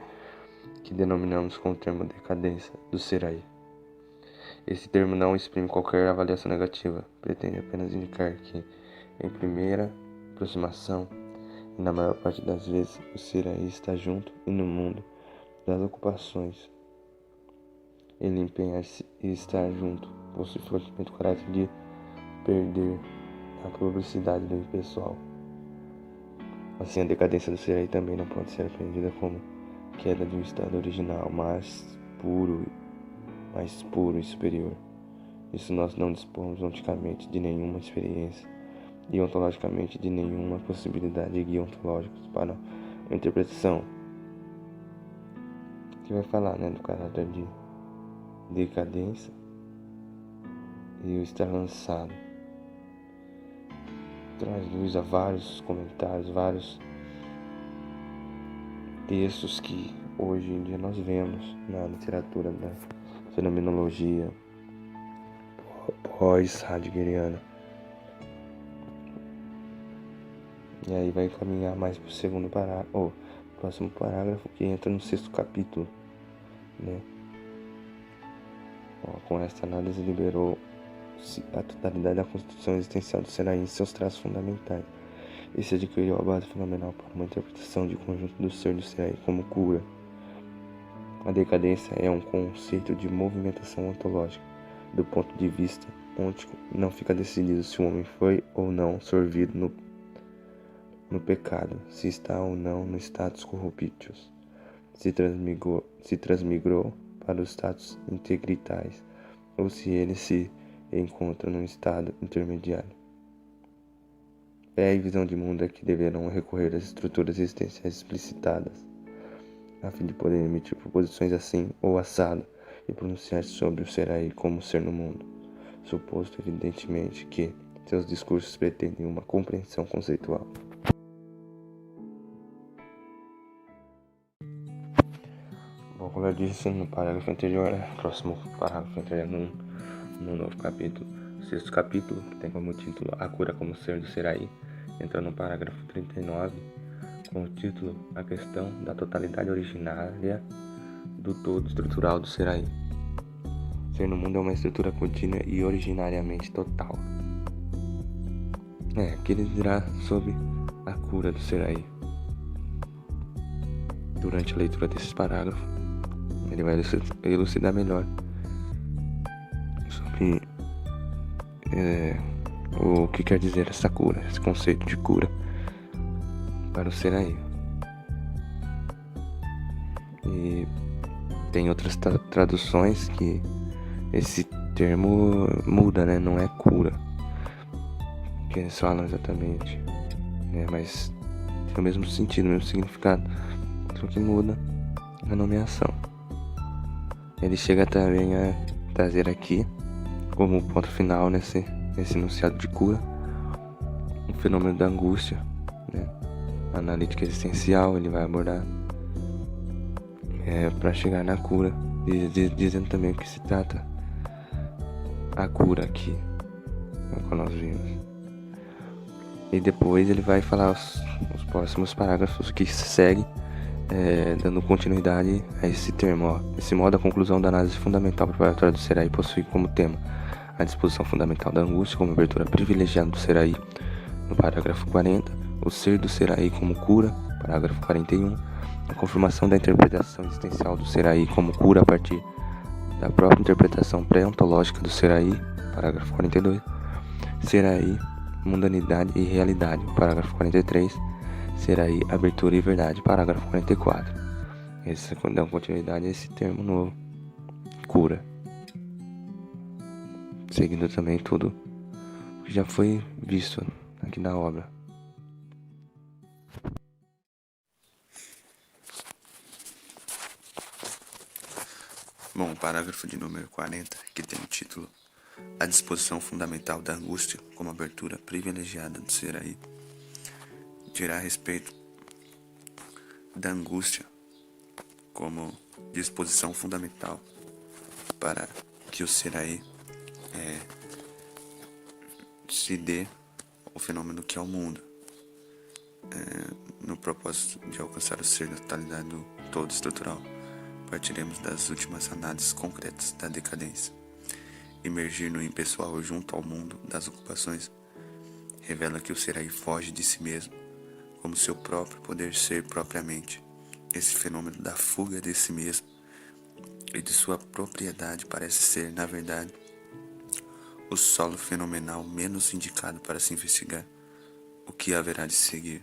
que denominamos com o termo decadência do Seraí. Esse termo não exprime qualquer avaliação negativa, pretende apenas indicar que, em primeira aproximação, e na maior parte das vezes, o Seraí está junto e no mundo das ocupações. Ele empenha-se e estar junto, possui fortemente o caráter de perder a publicidade do impessoal. Assim, a decadência do Seraí também não pode ser aprendida como queda de um estado original, mais puro e superior. Isso nós não dispomos onticamente de nenhuma experiência e ontologicamente de nenhuma possibilidade de guia ontológicos para a interpretação. Que vai falar, né, do caráter de decadência e o estar lançado. Traz luz a vários comentários, vários textos que hoje em dia nós vemos na literatura da fenomenologia pós-heideggeriana. E aí vai caminhar mais para o segundo parágrafo, próximo parágrafo, que entra no 6º capítulo, né? Com esta análise liberou a totalidade da constituição existencial do Seraí em seus traços fundamentais. E se adquiriu a base fenomenal para uma interpretação de conjunto do ser do Seraí como cura. A decadência é um conceito de movimentação ontológica. Do ponto de vista ôntico, não fica decidido se o homem foi ou não sorvido no pecado, se está ou não no status corruptius, se transmigrou para os status integritais, ou se ele se encontra num estado intermediário. Fé e visão de mundo é que deverão recorrer às estruturas existenciais explicitadas, a fim de poder emitir proposições assim ou assado e pronunciar-se sobre o Seraí como ser no mundo, suposto evidentemente que seus discursos pretendem uma compreensão conceitual. Bom, como eu disse no parágrafo anterior, próximo parágrafo entraria num novo capítulo, sexto capítulo, que tem como título A Cura como Ser do Seraí, entra no parágrafo 39, com o título A Questão da Totalidade Originária do Todo Estrutural do Seraí. Ser no mundo é uma estrutura contínua e originariamente total. Aqui ele dirá sobre a cura do Seraí. Durante a leitura desses parágrafos, ele vai elucidar melhor sobre o que quer dizer essa cura, esse conceito de cura para o Seraí. E tem outras traduções que esse termo muda, né? Não é cura que eles falam exatamente, né? Mas tem o mesmo sentido, o mesmo significado, só que muda a nomeação. Ele chega também a trazer aqui, como ponto final nesse enunciado de cura, o fenômeno da angústia, né? A analítica existencial ele vai abordar para chegar na cura, dizendo também o que se trata a cura aqui, como nós vimos. E depois ele vai falar os próximos parágrafos que seguem, dando continuidade a esse termo. Desse modo, a conclusão da análise fundamental preparatória do Seraí possui como tema a disposição fundamental da angústia como abertura privilegiada do Seraí, no parágrafo 40, o ser do Seraí como cura, parágrafo 41, a confirmação da interpretação existencial do Seraí como cura a partir da própria interpretação pré-ontológica do Seraí, parágrafo 42, Seraí, mundanidade e realidade, parágrafo 43, Seraí, abertura e verdade, parágrafo 44. Esse dá continuidade a esse termo novo, cura. Seguindo também tudo que já foi visto aqui na obra. Bom, o parágrafo de número 40, que tem o título A Disposição Fundamental da Angústia como abertura privilegiada do Seraí, dirá a respeito da angústia como disposição fundamental para que o Seraí se dê o fenômeno que é o mundo, no propósito de alcançar o ser da totalidade do todo estrutural. Partiremos das últimas análises concretas da decadência. Emergir no impessoal junto ao mundo das ocupações revela que o Seraí foge de si mesmo, como seu próprio poder ser propriamente. Esse fenômeno da fuga de si mesmo e de sua propriedade parece ser, na verdade, o solo fenomenal menos indicado para se investigar o que haverá de seguir.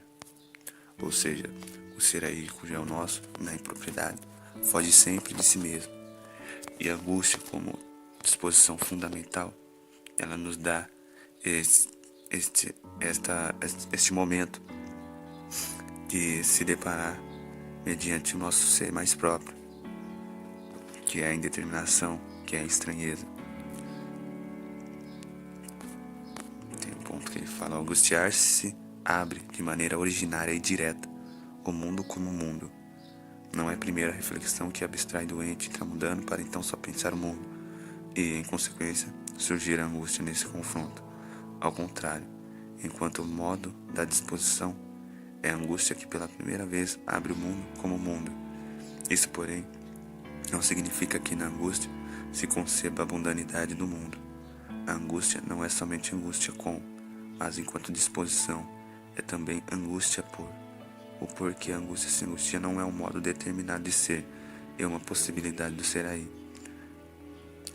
Ou seja, o Seraí, cujo é o nosso, na impropriedade, foge sempre de si mesmo. E a angústia, como disposição fundamental, ela nos dá este momento de se deparar mediante o nosso ser mais próprio, que é a indeterminação, que é a estranheza. Tem um ponto que ele fala: angustiar-se abre de maneira originária e direta o mundo como mundo. Não é a primeira reflexão que abstrai do ente intramundano para então só pensar o mundo e, em consequência, surgir a angústia nesse confronto. Ao contrário, enquanto o modo da disposição é a angústia que pela primeira vez abre o mundo como mundo. Isso, porém, não significa que na angústia se conceba a mundanidade do mundo. A angústia não é somente angústia com, mas enquanto disposição, é também angústia por. O porquê a angústia se angustia não é um modo determinado de ser, é uma possibilidade do Seraí.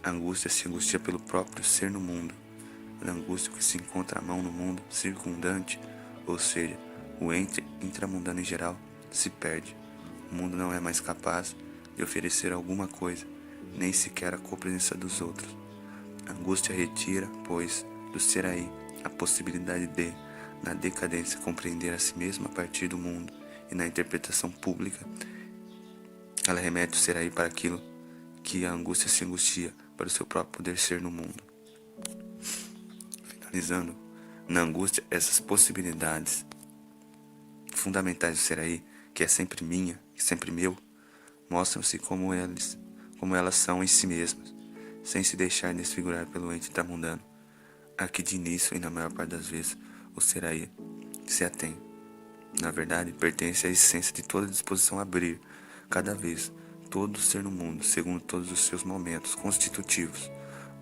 A angústia se angustia pelo próprio ser no mundo. A angústia que se encontra à mão no mundo circundante, ou seja, o ente intramundano em geral, se perde. O mundo não é mais capaz de oferecer alguma coisa, nem sequer a compreensão dos outros. A angústia retira, pois, do Seraí a possibilidade de, na decadência, compreender a si mesmo a partir do mundo, e na interpretação pública, ela remete o Seraí para aquilo que a angústia se angustia, para o seu próprio poder ser no mundo. Finalizando, na angústia, essas possibilidades fundamentais do Seraí, que é sempre minha, sempre meu, mostram-se como elas são em si mesmas, sem se deixar desfigurar pelo ente intamundano, a que de início e na maior parte das vezes o ser aí se atém. Na verdade, pertence à essência de toda disposição a abrir, cada vez, todo ser no mundo, segundo todos os seus momentos constitutivos,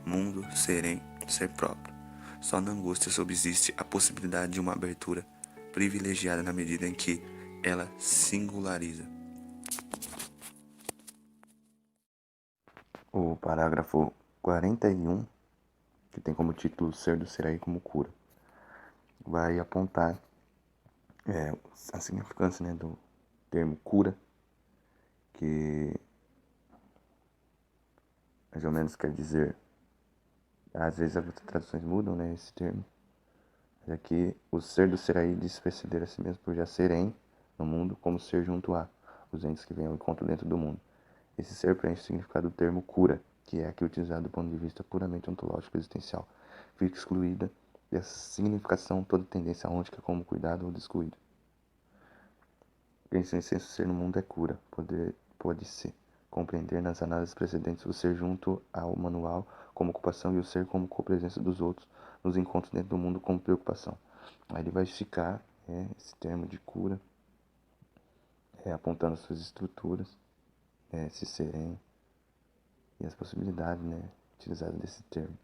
mundo, serem, ser próprio. Só na angústia subsiste a possibilidade de uma abertura privilegiada na medida em que ela singulariza. O parágrafo 41, que tem como título Ser do Ser aí como cura, vai apontar a significância, né, do termo cura, que mais ou menos quer dizer, às vezes as traduções mudam, né, esse termo, mas aqui o ser do ser aí diz preceder a si mesmo por já serem no mundo como ser junto a os entes que vêm ao encontro dentro do mundo. Esse ser preenche o significado do termo cura, que é aqui utilizado do ponto de vista puramente ontológico existencial. Fica excluída dessa significação toda tendência ôntica como cuidado ou descuido. Em essência, o ser no mundo é cura. Pode-se compreender nas análises precedentes o ser junto ao manual como ocupação e o ser como copresença dos outros nos encontros dentro do mundo como preocupação. Aí ele vai esticar esse termo de cura, apontando suas estruturas, esse serem e as possibilidades, utilizadas desse termo.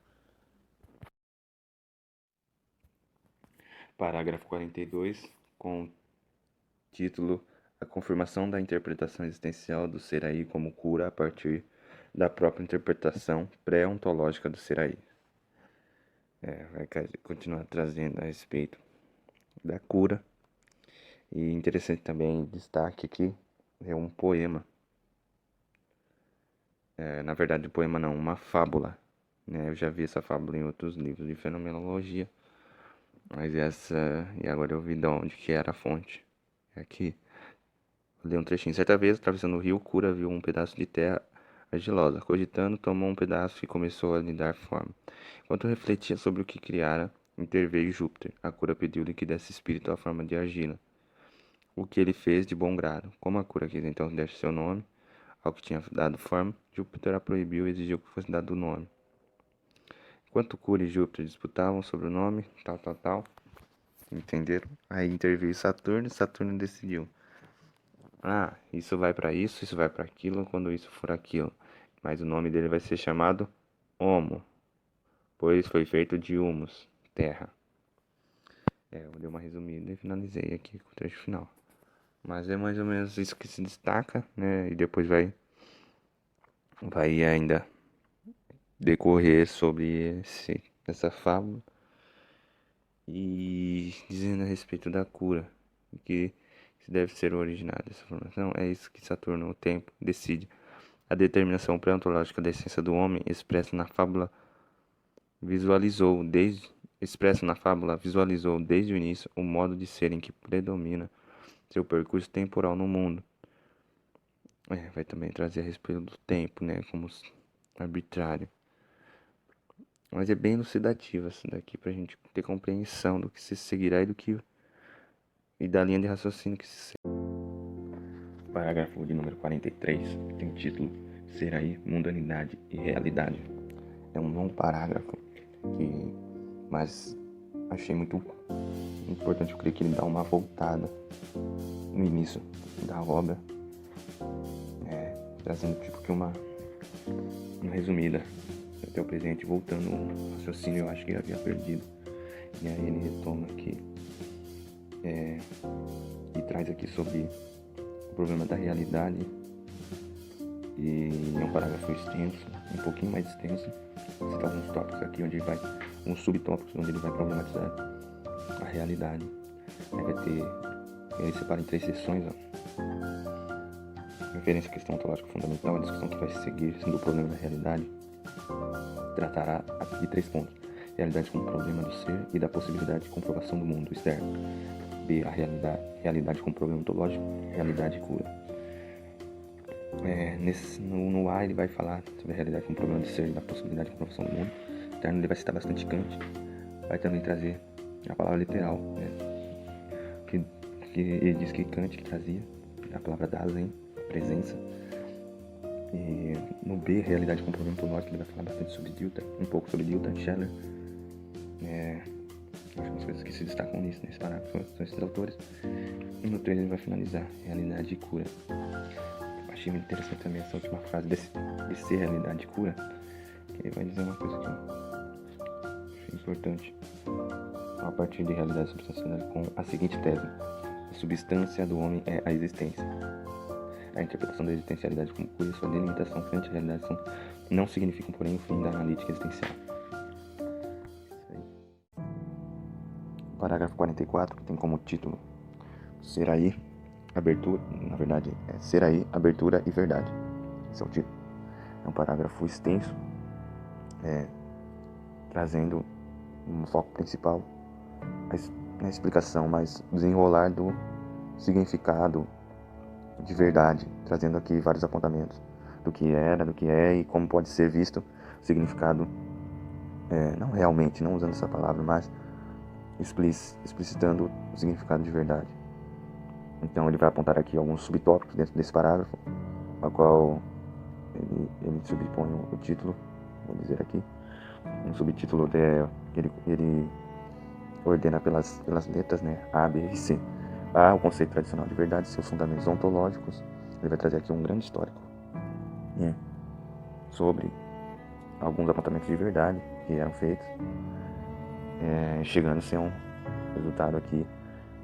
Parágrafo 42, com título A confirmação da interpretação existencial do ser aí como cura a partir da própria interpretação pré-ontológica do ser aí. Vai continuar trazendo a respeito da cura. E interessante também, destaque aqui, é um poema. Na verdade, um poema não, uma fábula. Eu já vi essa fábula em outros livros de fenomenologia. Mas e agora eu vi de onde que era a fonte. Aqui, eu li um trechinho. Certa vez, atravessando o rio, Cura viu um pedaço de terra argilosa. Cogitando, tomou um pedaço e começou a lhe dar forma. Enquanto refletia sobre o que criara, interveio Júpiter. A Cura pediu-lhe que desse espírito à forma de argila, o que ele fez de bom grado. Como a Cura quis então dar seu nome ao que tinha dado forma, Júpiter a proibiu e exigiu que fosse dado o nome. Enquanto Cura e Júpiter disputavam sobre o nome, tal, entenderam? Aí interveio Saturno e Saturno decidiu. Isso vai para isso vai para aquilo, quando isso for aquilo. Mas o nome dele vai ser chamado Homo, pois foi feito de humus, terra. Eu dei uma resumida e finalizei aqui com o trecho final. Mas é mais ou menos isso que se destaca, né? E depois vai ainda decorrer sobre essa fábula. E dizendo a respeito da cura, que se deve ser originada dessa formação, é isso que Saturno, o tempo, decide. A determinação pré-ontológica da essência do homem expressa na fábula visualizou desde o início o modo de ser em que predomina seu percurso temporal no mundo. Vai também trazer a respeito do tempo, como arbitrário. Mas é bem elucidativo isso daqui pra gente ter compreensão do que se seguirá e da linha de raciocínio que se segue. Parágrafo de número 43 tem o título Ser aí, Mundanidade e Realidade. É um longo parágrafo mas achei muito importante. Eu creio que ele dá uma voltada no início da obra, trazendo que uma resumida até o presente, voltando um raciocínio eu acho que eu havia perdido. E aí ele retoma aqui e traz aqui sobre o problema da realidade, e é um parágrafo extenso, um pouquinho mais extenso. Citar alguns tópicos aqui, uns subtópicos onde ele vai problematizar a realidade. Ele separa em 3 sessões, referência à questão ontológica fundamental, a discussão que vai seguir do problema da realidade tratará de 3 pontos: realidade como problema do ser e da possibilidade de comprovação do mundo externo. B, a realidade como problema ontológico, realidade e cura. No A ele vai falar sobre a realidade como problema do ser e da possibilidade de comprovação do mundo externo. Ele vai citar bastante Kant, vai também trazer a palavra literal, que ele diz que Kant trazia a palavra Dasein, presença, E no B, realidade com problema ontológico, ele vai falar bastante sobre Dilthey, um pouco sobre Dilthey e Scheller. Algumas coisas que se destacam nesse parágrafo são esses autores. E no 3 ele vai finalizar, realidade e cura. Eu achei muito interessante também essa última frase desse realidade e cura, que ele vai dizer uma coisa que eu achei importante. A partir de realidade substancial com a seguinte tese: a substância do homem é a existência. A interpretação da existencialidade como cura e sua delimitação frente à realidade não significam, porém, o fim da analítica existencial. Parágrafo 44, que tem como título Ser aí, abertura, na verdade é Ser aí, abertura e verdade. Esse é o título. É um parágrafo extenso, trazendo um foco principal na explicação, mas desenrolar do significado de verdade, trazendo aqui vários apontamentos do que era, do que é e como pode ser visto o significado, não realmente, não usando essa palavra, mas explicitando o significado de verdade. Então ele vai apontar aqui alguns subtópicos dentro desse parágrafo, a qual ele subpõe o título, vou dizer aqui, um subtítulo ele ordena pelas letras, A, B e C. A, o conceito tradicional de verdade, seus fundamentos ontológicos. Ele vai trazer aqui um grande histórico sobre alguns apontamentos de verdade que eram feitos, chegando a ser um resultado aqui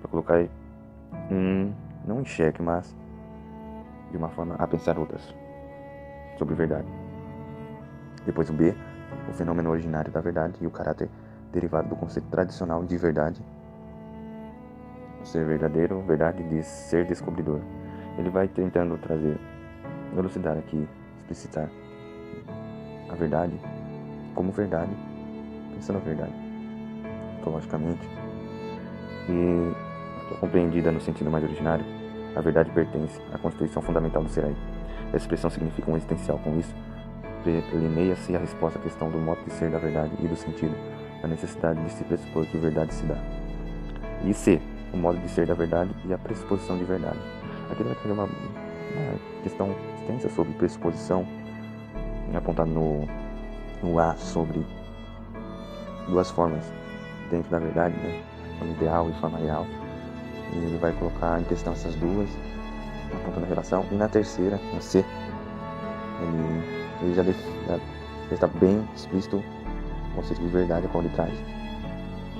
para colocar não em xeque, mas de uma forma a pensar outras sobre verdade. Depois o B, o fenômeno originário da verdade e o caráter derivado do conceito tradicional de verdade, o ser verdadeiro, verdade de ser descobridor. Ele vai tentando trazer, elucidar aqui, explicitar a verdade como verdade, pensando a verdade ontologicamente, e compreendida no sentido mais originário. A verdade pertence à constituição fundamental do ser aí. Essa expressão significa um existencial. Com isso, delineia-se a resposta à questão do modo de ser da verdade e do sentido, da necessidade de se pressupor que verdade se dá. E C, o modo de ser da verdade e a pressuposição de verdade. Aqui ele vai trazer uma questão extensa sobre pressuposição, apontado no A sobre duas formas dentro da verdade, forma ideal e forma real. E ele vai colocar em questão essas duas, apontando a relação. E na terceira, no C, ele já está bem explícito o conceito de verdade, a qual ele traz.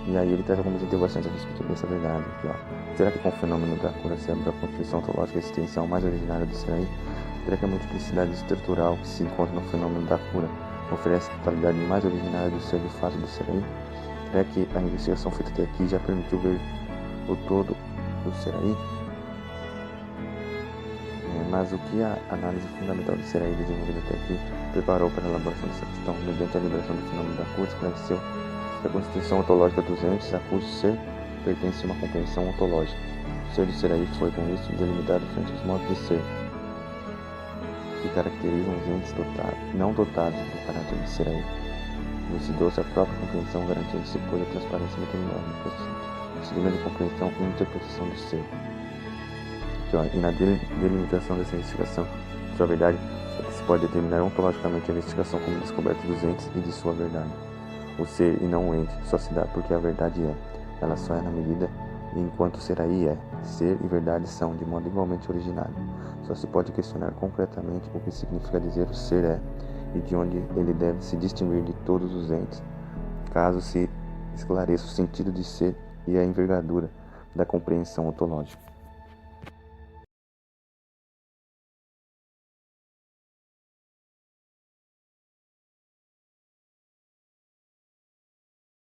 E aí ele traz algumas interrogações a respeito dessa verdade. Aqui, será que com o fenômeno da cura se abre a constituição ontológica existencial mais originária do ser aí? Será que a multiplicidade estrutural que se encontra no fenômeno da cura oferece a totalidade mais originária do ser de fato do ser aí? Será que a investigação feita até aqui já permitiu ver o todo do ser aí? Mas o que a análise fundamental do ser aí desenvolvida até aqui preparou para a elaboração dessa questão, mediante a liberação do fenômeno da cura, esclareceu que a constituição ontológica dos entes, a cujo ser pertence a uma compreensão ontológica. O ser do ser aí foi, com isso, delimitado frente aos modos de ser que caracterizam os entes não dotados do caráter de ser aí. Elucidou-se a própria compreensão, garantindo-se, pois, a transparência metodológica, procedimento de compreensão e interpretação do ser. E na delimitação dessa investigação, sua verdade é que se pode determinar ontologicamente a investigação como descoberta dos entes e de sua verdade. O ser e não o ente só se dá porque a verdade é. Ela só é na medida e enquanto ser aí é. Ser e verdade são de modo igualmente originário. Só se pode questionar concretamente o que significa dizer o ser é e de onde ele deve se distinguir de todos os entes, caso se esclareça o sentido de ser e a envergadura da compreensão ontológica.